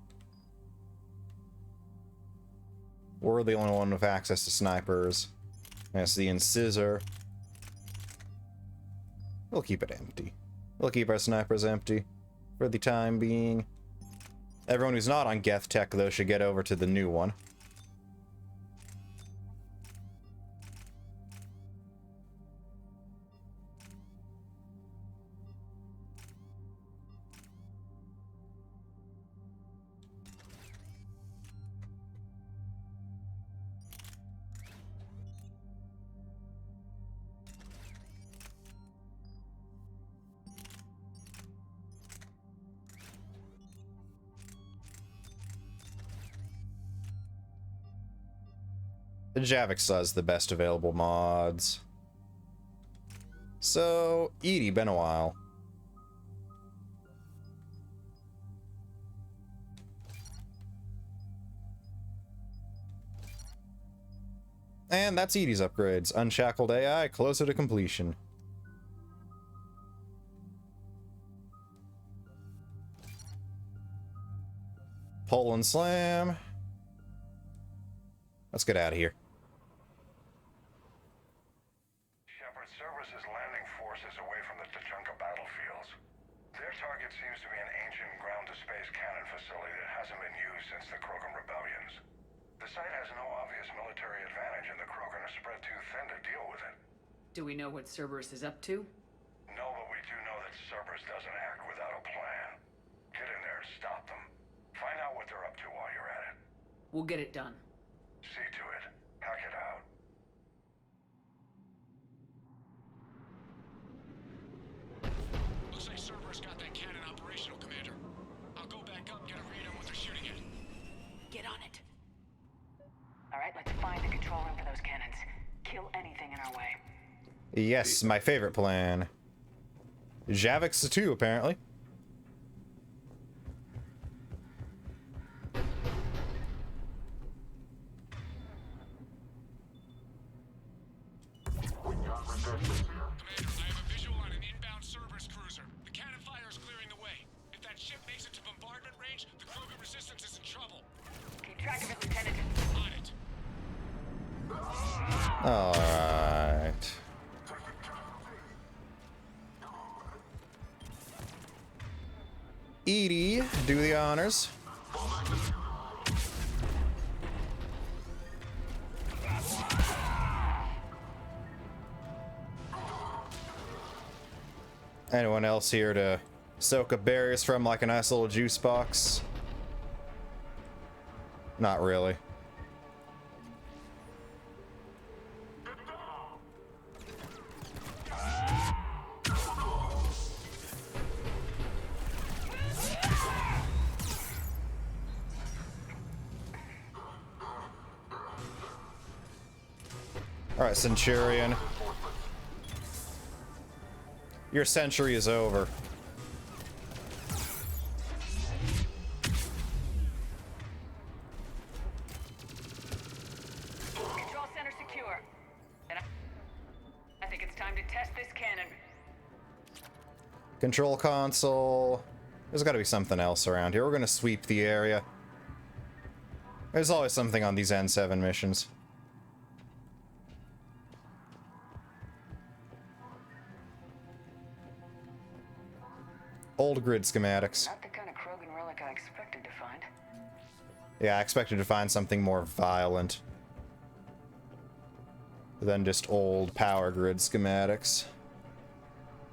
We're the only one with access to snipers. That's the Incisor. We'll keep it empty. We'll keep our snipers empty for the time being. Everyone who's not on Geth Tech, though, should get over to the new one. The Javik has the best available mods. So, Edie, been a while. And that's Edie's upgrades. Unshackled AI, closer to completion. Pull and slam. Let's get out of here. Shepard, Cerberus is landing forces away from the Tachanka battlefields. Their target seems to be an ancient ground-to-space cannon facility that hasn't been used since the Krogan rebellions. The site has no obvious military advantage, and the Krogan are spread too thin to deal with it. Do we know what Cerberus is up to? No, but we do know that Cerberus doesn't act without a plan. Get in there and stop them. Find out what they're up to while you're at it. We'll get it done. See to it. Hack it out. Looks like Cerberus got that cannon operational, Commander. I'll go back up, get a read on what they're shooting at. Get on it. Alright, let's find the control room for those cannons. Kill anything in our way. Yes, my favorite plan. Javik's too, apparently. Commander, I have a visual on an inbound Cerberus cruiser. The cannon fire is clearing the way. If that ship makes it to bombardment range, the Krogan resistance is in trouble. Keep track of it, Lieutenant. On it. Alright. Edie, do the honors. Anyone else here to soak up berries from like a nice little juice box? Not really. Alright, Centurion. Your century is over. Control center secure. And I think it's time to test this cannon. Control console. There's got to be something else around here. We're going to sweep the area. There's always something on these N7 missions. Old grid schematics. Not the kind of Krogan relic I expected to find. Yeah, I expected to find something more violent than just old power grid schematics.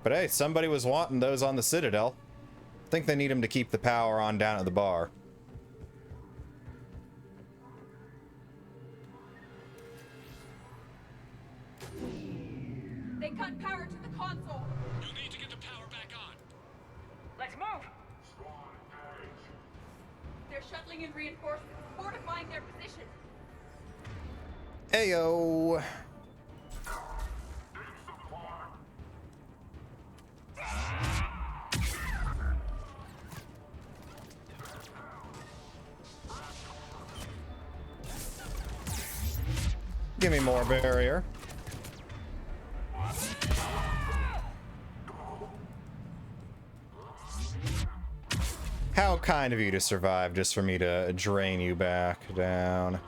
But hey, somebody was wanting those on the Citadel. I think they need them to keep the power on down at the bar. They cut power to the console. You'll need to get the power back on. They're shuttling in reinforcements, fortifying their position. Ayo. Give me more barrier. How kind of you to survive just for me to drain you back down.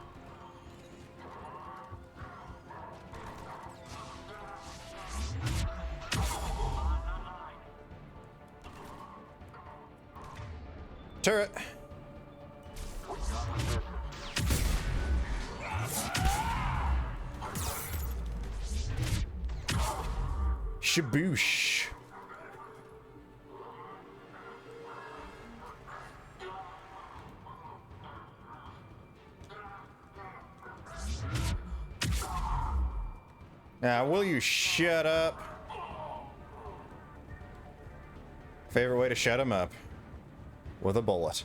Turret. Shaboosh. Now, will you shut up? Favorite way to shut him up? With a bullet.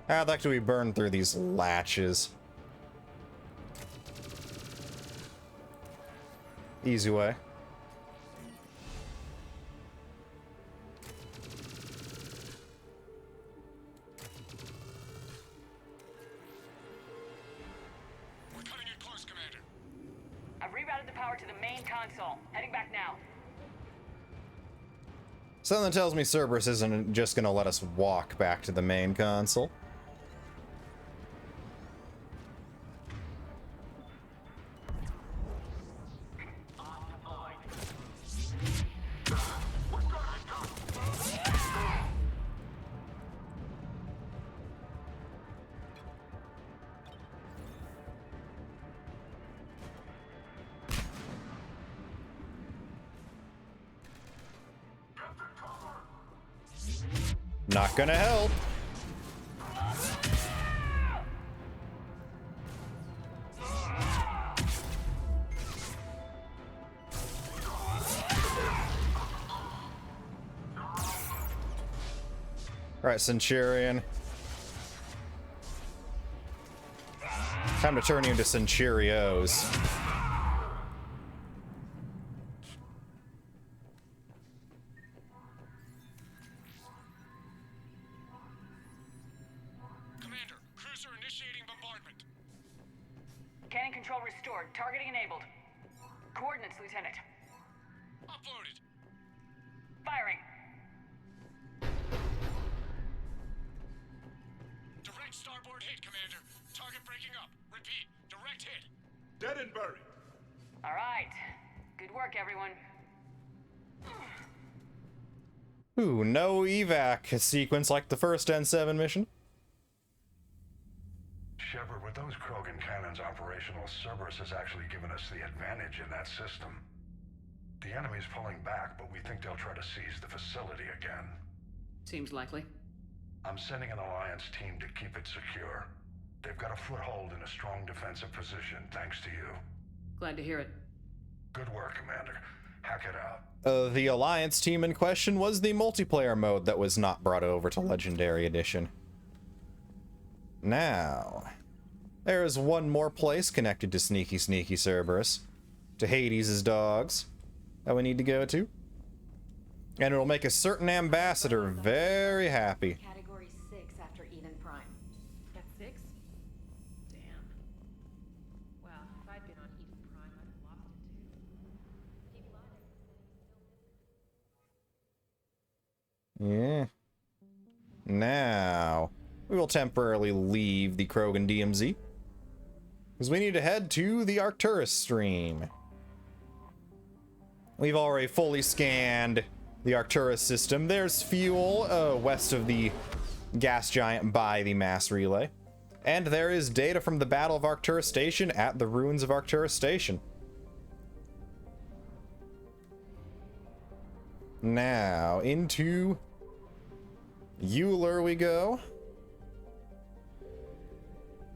How the heck do we burn through these latches? Easy way. We're cutting it close, Commander. I've rerouted the power to the main console. Heading back now. Something tells me Cerberus isn't just gonna let us walk back to the main console. Not gonna help. All right, Centurion. Time to turn you into Centurios. Cannon control restored. Targeting enabled. Coordinates, Lieutenant. Uploaded. Firing. Direct starboard hit, Commander. Target breaking up. Repeat. Direct hit. Dead and buried. All right. Good work, everyone. Ooh, no evac sequence like the first N7 mission. Shepard, with those Krogan cannons operational, Cerberus has actually given us the advantage in that system. The enemy's pulling back, but we think they'll try to seize the facility again. Seems likely. I'm sending an Alliance team to keep it secure. They've got a foothold in a strong defensive position, thanks to you. Glad to hear it. Good work, Commander. Hack it out. The Alliance team in question was the multiplayer mode that was not brought over to Legendary Edition. Now, there is one more place connected to Sneaky Cerberus, to Hades' dogs, that we need to go to. And it'll make a certain ambassador very happy. Category 6 after Eden Prime. That's 6? Damn. Well, if I'd been on Eden Prime, I'd have lost it too. Yeah. Now, we will temporarily leave the Krogan DMZ, because we need to head to the Arcturus stream. We've already fully scanned the Arcturus system. There's fuel west of the gas giant by the mass relay. And there is data from the Battle of Arcturus Station at the ruins of Arcturus Station. Now, into Euler we go.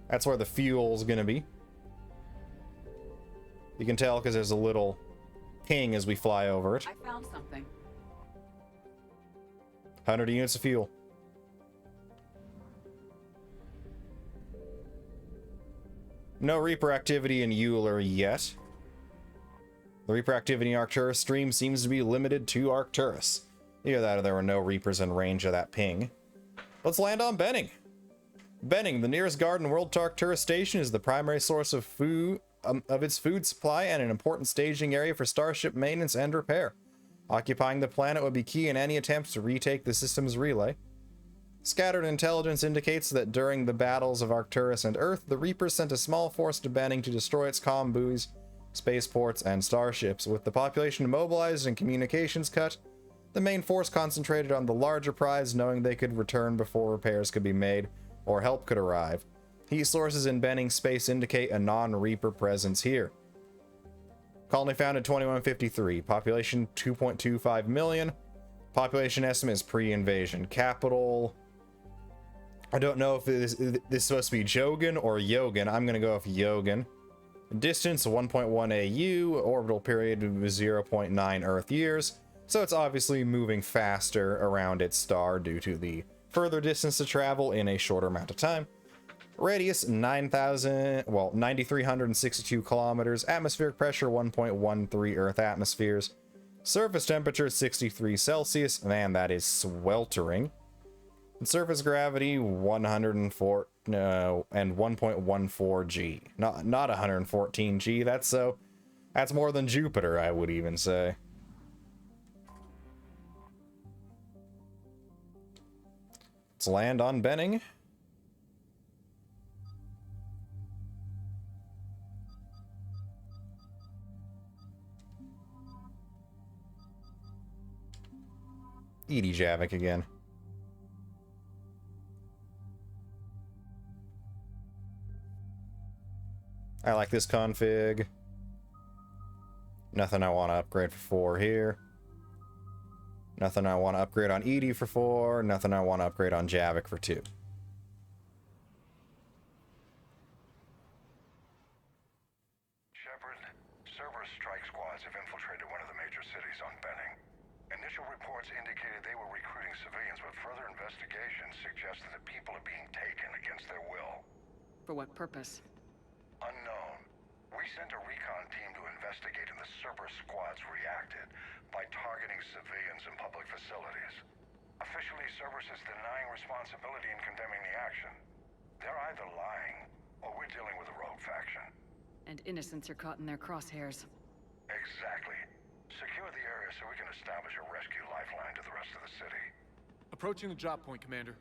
That's where the fuel's gonna be. You can tell because there's a little ping as we fly over it. I found something. 100 units of fuel. No Reaper activity in Euler yet. The Reaper activity in Arcturus stream seems to be limited to Arcturus. Either that or there were no Reapers in range of that ping. Let's land on Benning. Benning, the nearest garden world to Arcturus Station, is the primary source of food of its food supply and an important staging area for starship maintenance and repair. Occupying the planet would be key in any attempt to retake the system's relay. Scattered intelligence indicates that during the battles of Arcturus and Earth, the Reapers sent a small force to Benning to destroy its comm buoys, spaceports, and starships. With the population mobilized and communications cut, the main force concentrated on the larger prize, knowing they could return before repairs could be made or help could arrive. Heat sources in Benning space indicate a non-Reaper presence here. Colony founded 2153. Population 2.25 million. Population estimate is pre-invasion. Capital... I don't know if this is supposed to be Jogan or Yogan. I'm going to go with Yogan. Distance 1.1 AU. Orbital period 0.9 Earth years. So it's obviously moving faster around its star due to the further distance to travel in a shorter amount of time. Radius 9,362 kilometers. Atmospheric pressure 1.13 Earth atmospheres. Surface temperature 63 Celsius. Man, that is sweltering. And surface gravity 104 and 1.14 G. Not 114 G. That's more than Jupiter, I would even say. Let's land on Benning. Edie Javik again. I like this config. Nothing I want to upgrade for 4 here. Nothing I want to upgrade on Edie for 4. Nothing I want to upgrade on Javik for 2. Shepard, Cerberus strike squads have infiltrated one of the major cities on Benning. Initial reports indicated they were recruiting civilians, but further investigation suggested that people are being taken against their will. For what purpose? Unknown. We sent a recon team to investigate, and the Cerberus squads reacted by targeting civilians and public facilities. Officially, Cerberus is denying responsibility and condemning the action. They're either lying, or we're dealing with a rogue faction. And innocents are caught in their crosshairs. Exactly. Secure the area so we can establish a rescue lifeline to the rest of the city. Approaching the drop point, Commander.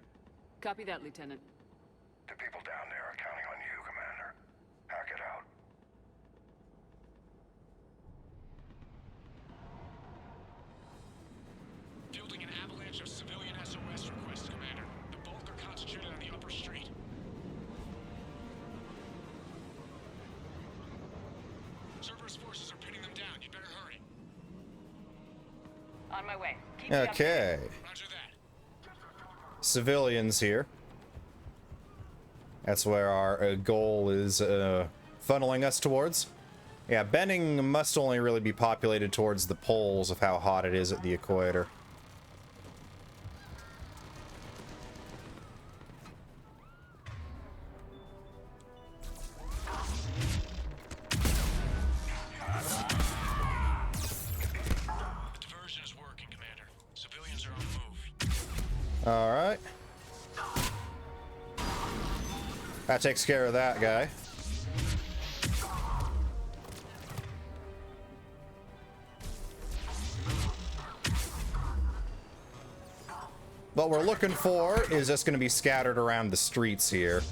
Copy that, Lieutenant. The people down there are counting on you, Commander. Hack it out. Fielding an avalanche of civilian SOS requests, Commander. The bulk are concentrated on the upper street. Cerberus forces are pinning them down. You'd better hurry. On my way. Keep me Okay. Roger that. Civilians here. That's where our goal is funneling us towards. Yeah, Benning must only really be populated towards the poles of how hot it is at the equator. Diversion is working, Commander. Civilians are on the move. All right. That takes care of that guy. What we're looking for is just going to be scattered around the streets here.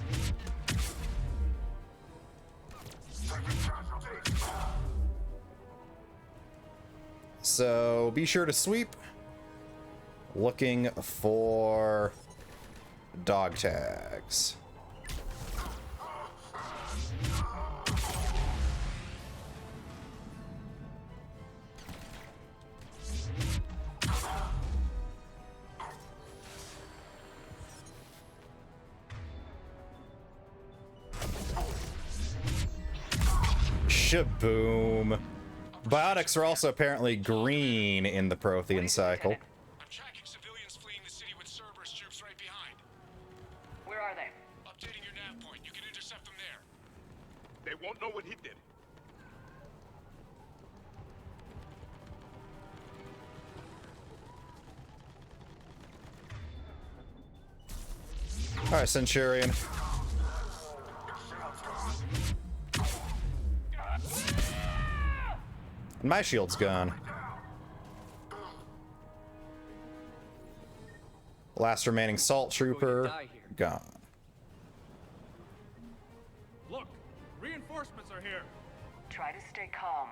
So be sure to sweep. Looking for dog tags. Shaboom. Biotics are also apparently green in the Prothean cycle. I'm tracking civilians fleeing the city with Cerberus troops right behind. Where are they? Updating your nav point. You can intercept them there. They won't know what hit them. Alright, Centurion. My shield's gone. Last remaining salt trooper gone. Look, reinforcements are here. Try to stay calm.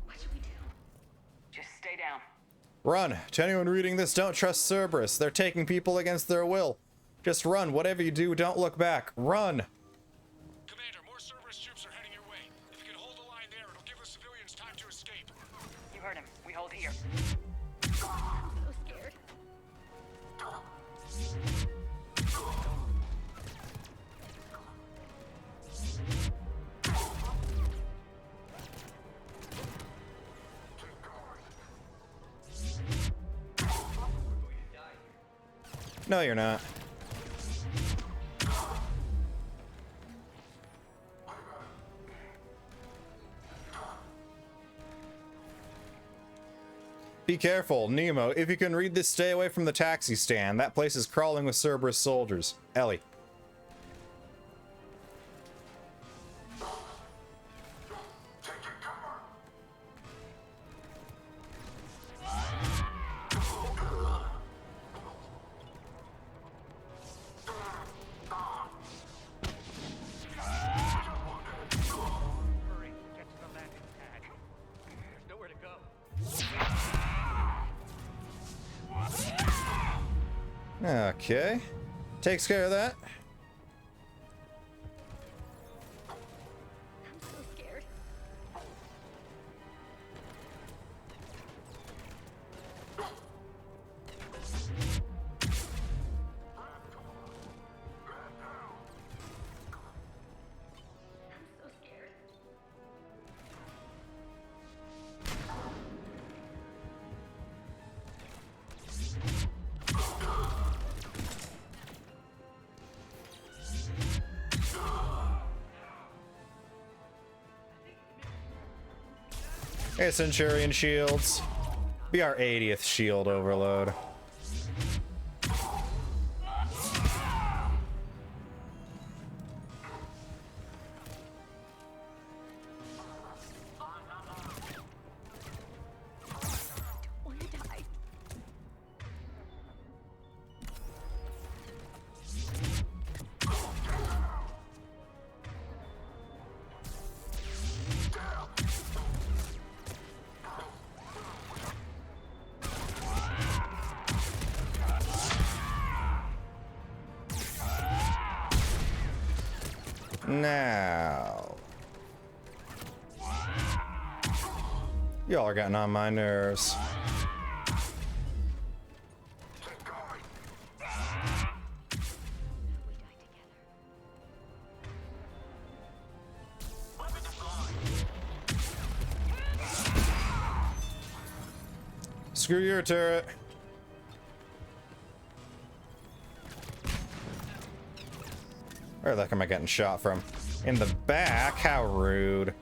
What should we do? Just stay down. Run! To anyone reading this, don't trust Cerberus. They're taking people against their will. Just run. Whatever you do, don't look back. Run! Commander, more Cerberus troops are heading your way. If you can hold the line there, it'll give the civilians time to escape. You heard him. We hold here. I'm so scared. No, you're not. Be careful, Nemo. If you can read this, stay away from the taxi stand. That place is crawling with Cerberus soldiers. Ellie. Hurry, get to the landing pad. There's nowhere to go. Okay. Takes care of that. I'm so scared. I'm so scared. Hey, Centurion shields. Be our 80th shield overload. Want to die. Now. Y'all are getting on my nerves. Screw your turret. Where the heck am I getting shot from? In the back? How rude.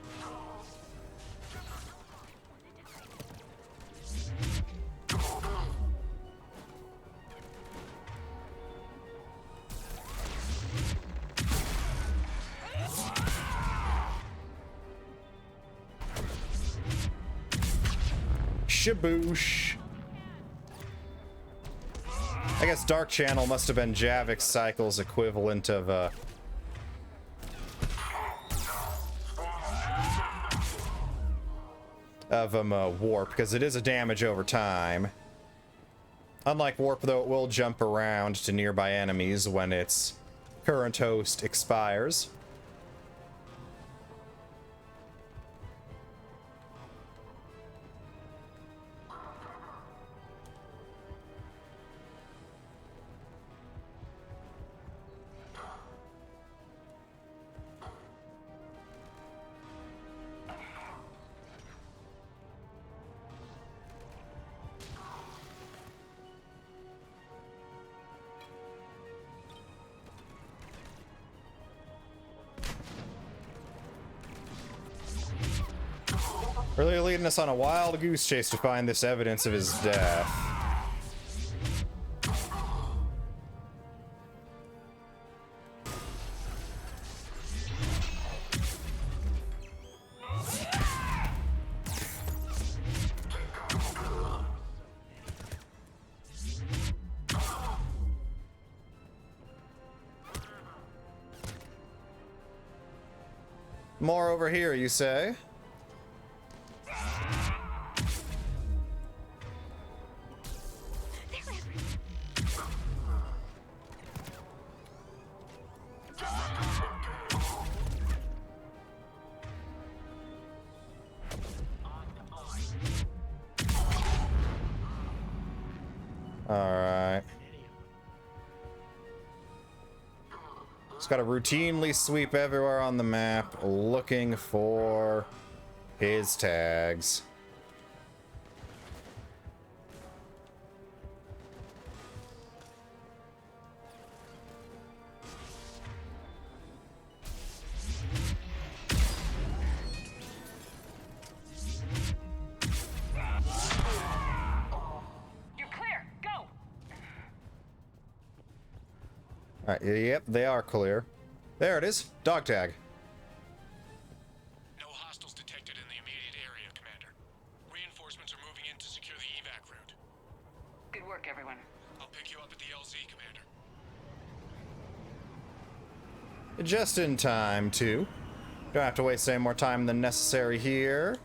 Shaboosh. I guess Dark Channel must have been Javik's cycle's equivalent of of warp, because it is a damage over time. Unlike warp, though, it will jump around to nearby enemies when its current host expires. Really leading us on a wild goose chase to find this evidence of his death. More over here, you say? Alright. Just gotta routinely sweep everywhere on the map looking for his tags. Alright, yep, they are clear. There it is. Dog tag. No hostiles detected in the immediate area, Commander. Reinforcements are moving in to secure the evac route. Good work, everyone. I'll pick you up at the LZ, Commander. Just in time, too. Don't have to waste any more time than necessary here.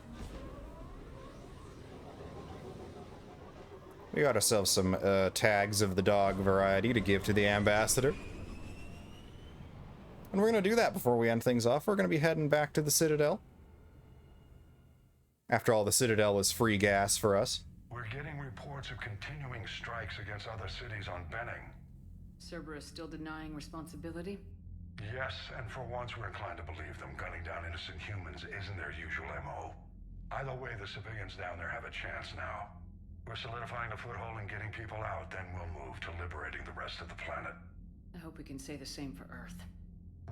We got ourselves some tags of the dog variety to give to the ambassador. And we're going to do that before we end things off. We're going to be heading back to the Citadel. After all, the Citadel is free gas for us. We're getting reports of continuing strikes against other cities on Benning. Cerberus still denying responsibility? Yes, and for once we're inclined to believe them. Gunning down innocent humans isn't their usual MO. Either way, the civilians down there have a chance now. We're solidifying a foothold and getting people out, then we'll move to liberating the rest of the planet. I hope we can say the same for Earth.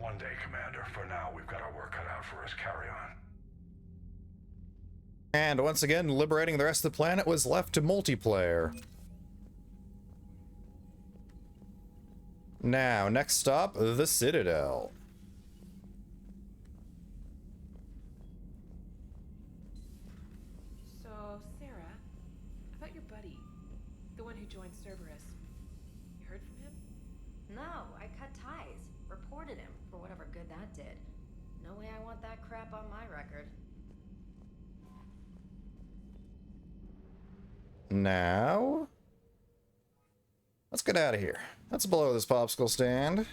One day, Commander. For now, we've got our work cut out for us. Carry on. And once again, liberating the rest of the planet was left to multiplayer. Now, next stop, the Citadel. So, Sarah, about your buddy, the one who joined Cerberus. You heard from him? No, I cut ties. Reported him for whatever good that did. No way I want that crap on my record. Now, let's get out of here. Let's blow this popsicle stand.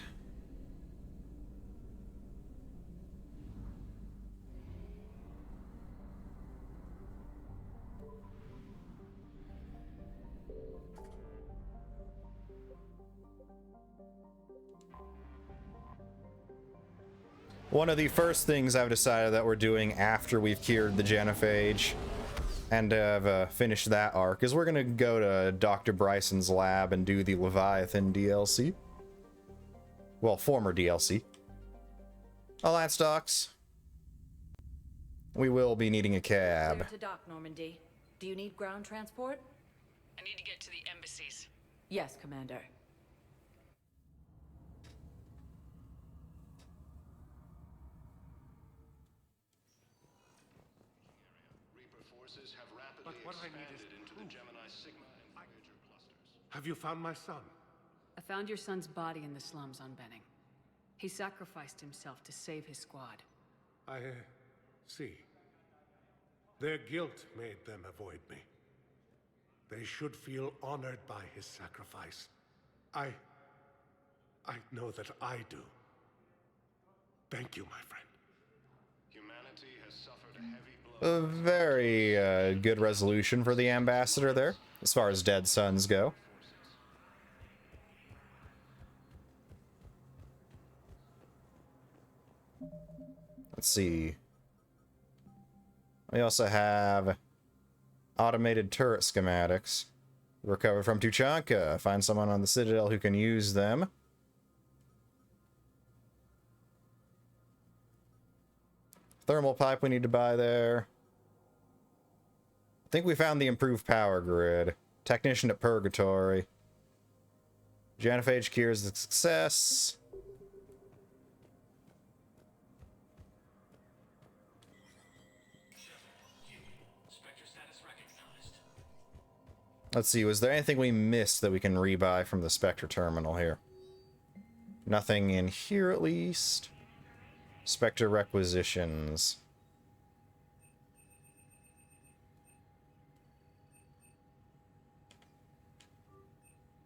One of the first things I've decided that we're doing after we've cured the genophage and have finished that arc is we're gonna go to Dr. Bryson's lab and do the Leviathan DLC. Well, former DLC. Alliance docks. We will be needing a cab. Clear to dock, Normandy. Do you need ground transport? I need to get to the embassies. Yes, Commander. Have you found my son? I found your son's body in the slums on Benning. He sacrificed himself to save his squad. I see. Their guilt made them avoid me. They should feel honored by his sacrifice. I know that I do. Thank you, my friend. Humanity has suffered a heavy blow. A very good resolution for the ambassador there, as far as dead sons go. Let's see. We also have automated turret schematics. Recovered from Tuchanka. Find someone on the Citadel who can use them. Thermal pipe we need to buy there. I think we found the improved power grid. Technician at Purgatory. Genophage cures the success. Let's see, was there anything we missed that we can rebuy from the Spectre terminal here? Nothing in here, at least. Spectre requisitions.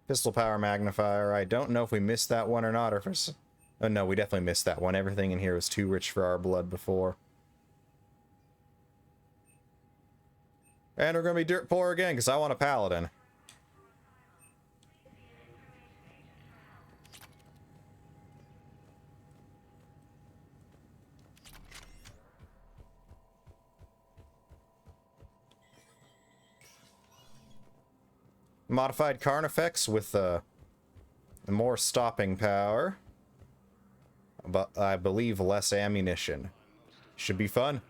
Pistol power magnifier. I don't know if we missed that one or not, or if it's... Oh no, we definitely missed that one. Everything in here was too rich for our blood before. And we're going to be dirt poor again, because I want a paladin. Modified Carnifex with more stopping power. But I believe less ammunition. Should be fun.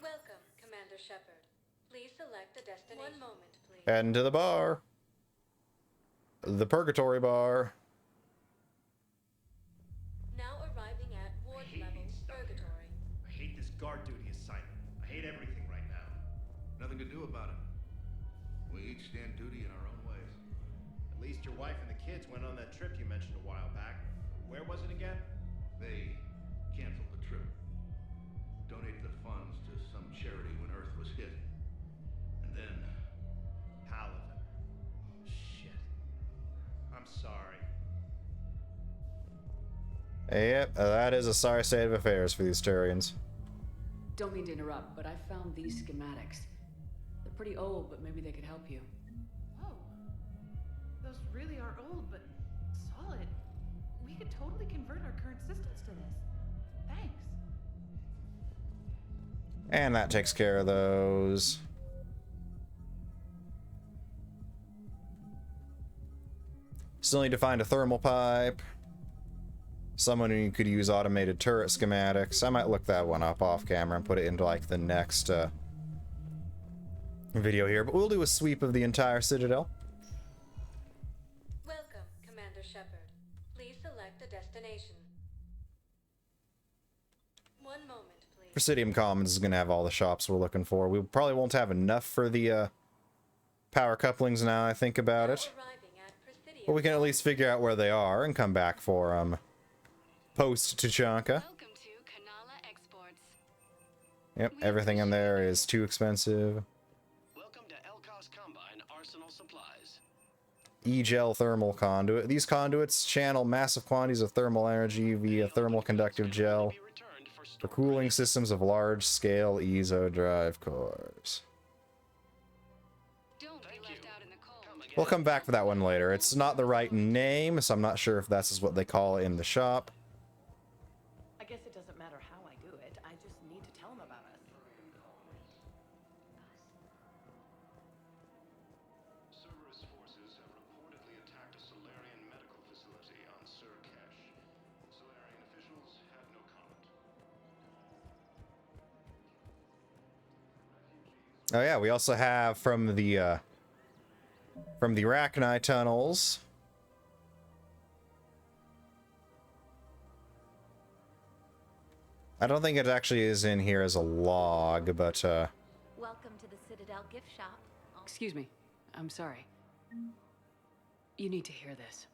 Welcome, Commander Shepard. Please select a destination. One moment, please. And to the bar. The Purgatory Bar. Now arriving at ward level Purgatory. I hate this guard duty assignment. I hate everything right now. Nothing to do about it. We each stand duty in our own ways. At least your wife and the kids went on that trip you mentioned a while back. Where was it again? They canceled the trip. Donated the funds to some charity when Earth was hit. And then... Paladin. Shit. I'm sorry. Yep, that is a sorry state of affairs for these Turians. Don't mean to interrupt, but I found these schematics. They're pretty old, but maybe they could help you. Oh. Those really are old, but solid. We could totally convert our current systems to this. Thanks. And that takes care of those. Still need to find a thermal pipe. Someone who could use automated turret schematics. I might look that one up off camera and put it into like the next video here. But we'll do a sweep of the entire Citadel. Welcome, Commander Shepard. Please select a destination. One moment, please. Presidium Commons is going to have all the shops we're looking for. We probably won't have enough for the power couplings now I think about it. But we can at least figure out where they are and come back for them. Post Tuchanka. Yep, everything in there is too expensive. Welcome to Elkos Combine Arsenal Supplies. E-gel thermal conduit. These conduits channel massive quantities of thermal energy via thermal conductive gel for cooling systems of large-scale ESO drive cores. We'll come back for that one later. It's not the right name, so I'm not sure if that's what they call it in the shop. I guess it doesn't matter how I do it. I just need to tell them about us. Cerberus forces have reportedly attacked a Solarian medical facility on Cerberus. Solarian officials have no comment. Oh yeah, we also have from the Arachni tunnels. I don't think it actually is in here as a log, but Welcome to the Citadel gift shop. Excuse me. I'm sorry. You need to hear this.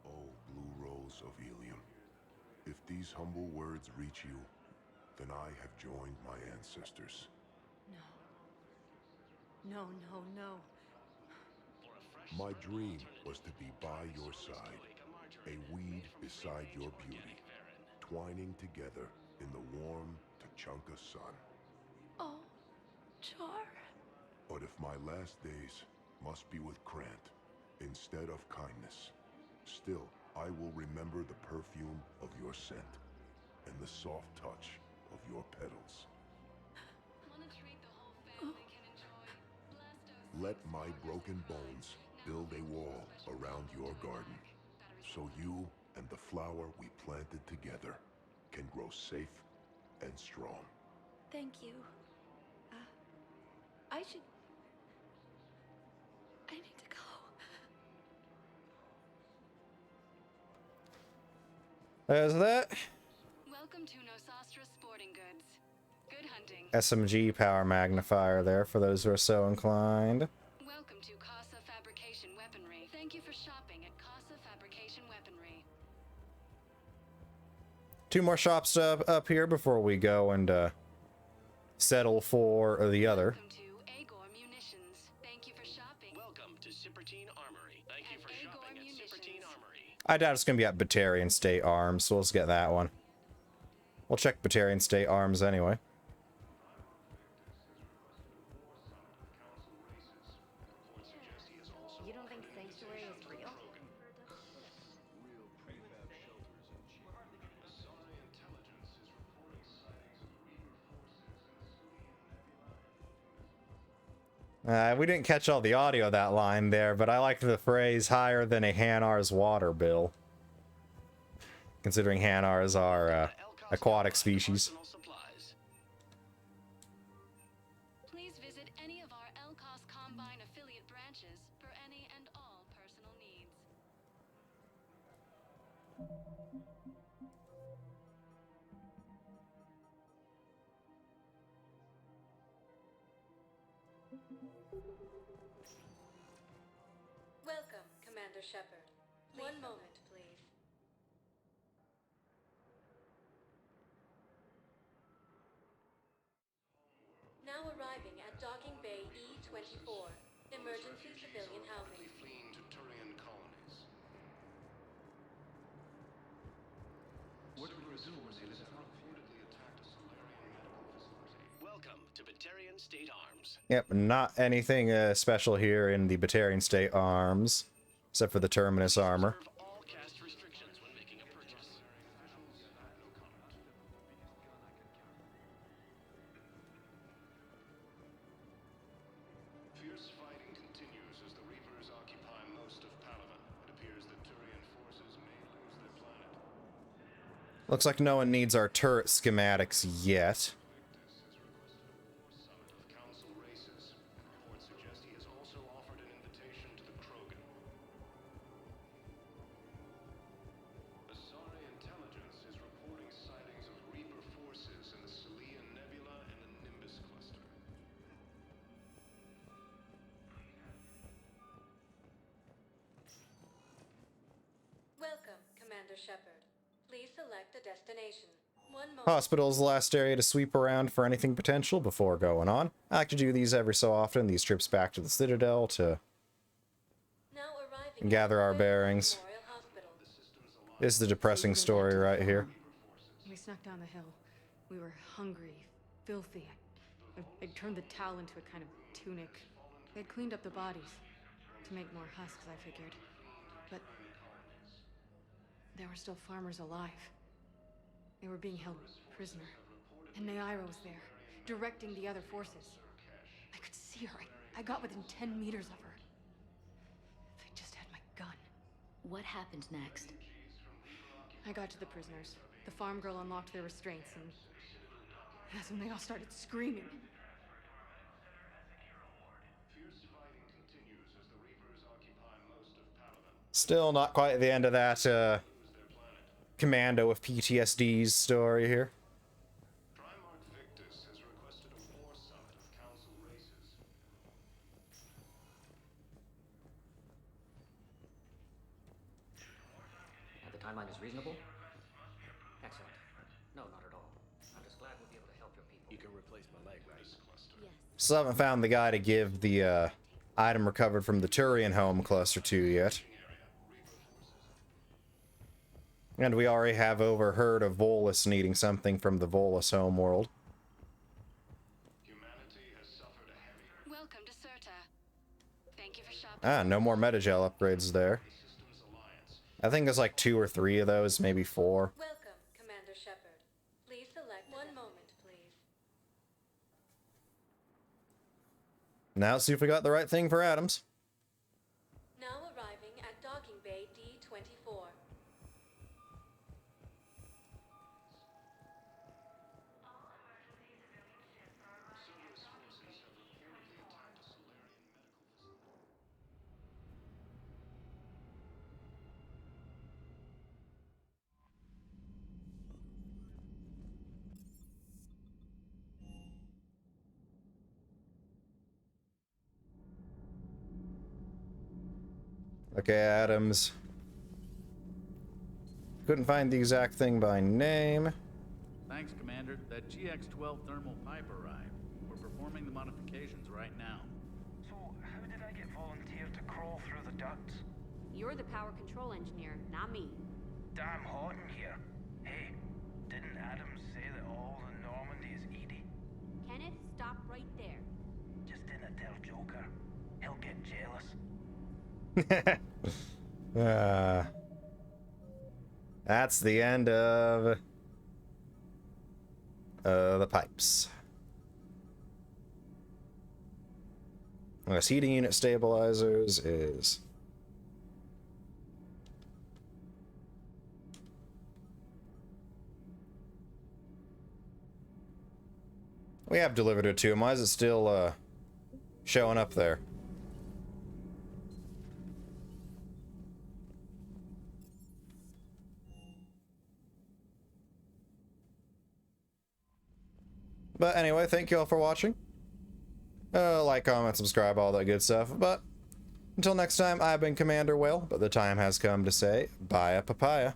Oh, Blue Rose of Helium. If these humble words reach you, then I have joined my ancestors. No, no, no. My dream was to be by your side, a weed beside your beauty, twining together in the warm Tuchanka sun. Oh, Char. But if my last days must be with Krant instead of kindness, still I will remember the perfume of your scent and the soft touch of your petals. Let my broken bones build a wall around your garden, so you and the flower we planted together can grow safe and strong. Thank you. I need to go. There's that. Welcome to Nosastra Sporting Goods. Good hunting. SMG power magnifier there for those who are so inclined. Welcome to Casa Fabrication Weaponry. Thank you for shopping at Casa Fabrication Weaponry. 2 more shops up here before we go and settle for the other. Welcome to Agor Munitions. Thank you for shopping. Welcome to Cypertine Armory. Thank you for shopping at Cypertine Armory. I doubt it's going to be at Batarian State Arms, so let's get that one. We'll check Batarian State Arms anyway. You don't think Sanctuary is real? We didn't catch all the audio of that line there, but I liked the phrase higher than a Hanar's water bill. Considering Hanars are aquatic species. Please visit any of our Elcos Combine affiliate branches for any and all personal needs. Welcome, Commander Shepard. One moment, please. Now arriving at Docking Bay E-24. Emergency civilian housing. Fleeing to turian colonies. What would you do when they live out? Welcome to Batarian State Arms. Yep, not anything special here in the Batarian State Arms, except for the Terminus armor. All cast restrictions when making a purchase. Fierce fighting continues as the Reapers occupy most of Palaven. It appears that Turian forces may lose their planet. Looks like no one needs our turret schematics yet. Council races. Reports suggest he has also offered an invitation to the Krogan. Asari intelligence is reporting sightings of Reaper forces in the Celian Nebula and the Nimbus cluster. Welcome, Commander Shepard. Please select a destination. One moment. Hospital's the last area to sweep around for anything potential before going on. I like to do these every so often, these trips back to the Citadel to gather our bearings. This is the depressing story right here. We snuck down the hill. We were hungry, filthy. I turned the towel into a kind of tunic. They'd cleaned up the bodies to make more husks, I figured. But there were still farmers alive. They were being held prisoner. And Naira was there, directing the other forces. I could see her. I got within 10 meters of her. If I just had my gun. What happened next? I got to the prisoners. The farm girl unlocked their restraints, and that's when they all started screaming. Still not quite at the end of that commando with PTSD's story here. VICTUS has requested a war summit of council races. The timeline is reasonable? replace my leg, right? Still haven't found the guy to give the item recovered from the Turian home cluster to yet. And we already have overheard of Volus needing something from the Volus home world. Welcome to Certa. Thank you for shopping. Ah, no more Metagel upgrades there. I think there's like 2 or 3 of those, maybe 4. Welcome, Commander Shepard. Please select one moment, please. Now let's see if we got the right thing for Adams. Now arriving at docking bay D-24. Okay, Adams. Couldn't find the exact thing by name. Thanks, Commander. That GX-12 thermal pipe arrived. We're performing the modifications right now. So, how did I get volunteered to crawl through the ducts? You're the power control engineer, not me. Damn hot in here. Hey, didn't Adams say that all the Normandy is Edie? Kenneth, stop right there. Just didn't tell Joker. He'll get jealous. That's the end of the pipes. Unless heating unit stabilizers is... We have delivered it to him. Why is it still showing up there? But anyway, thank you all for watching. Like, comment, subscribe, all that good stuff. But until next time, I've been Commander Will, but the time has come to say bye, papaya.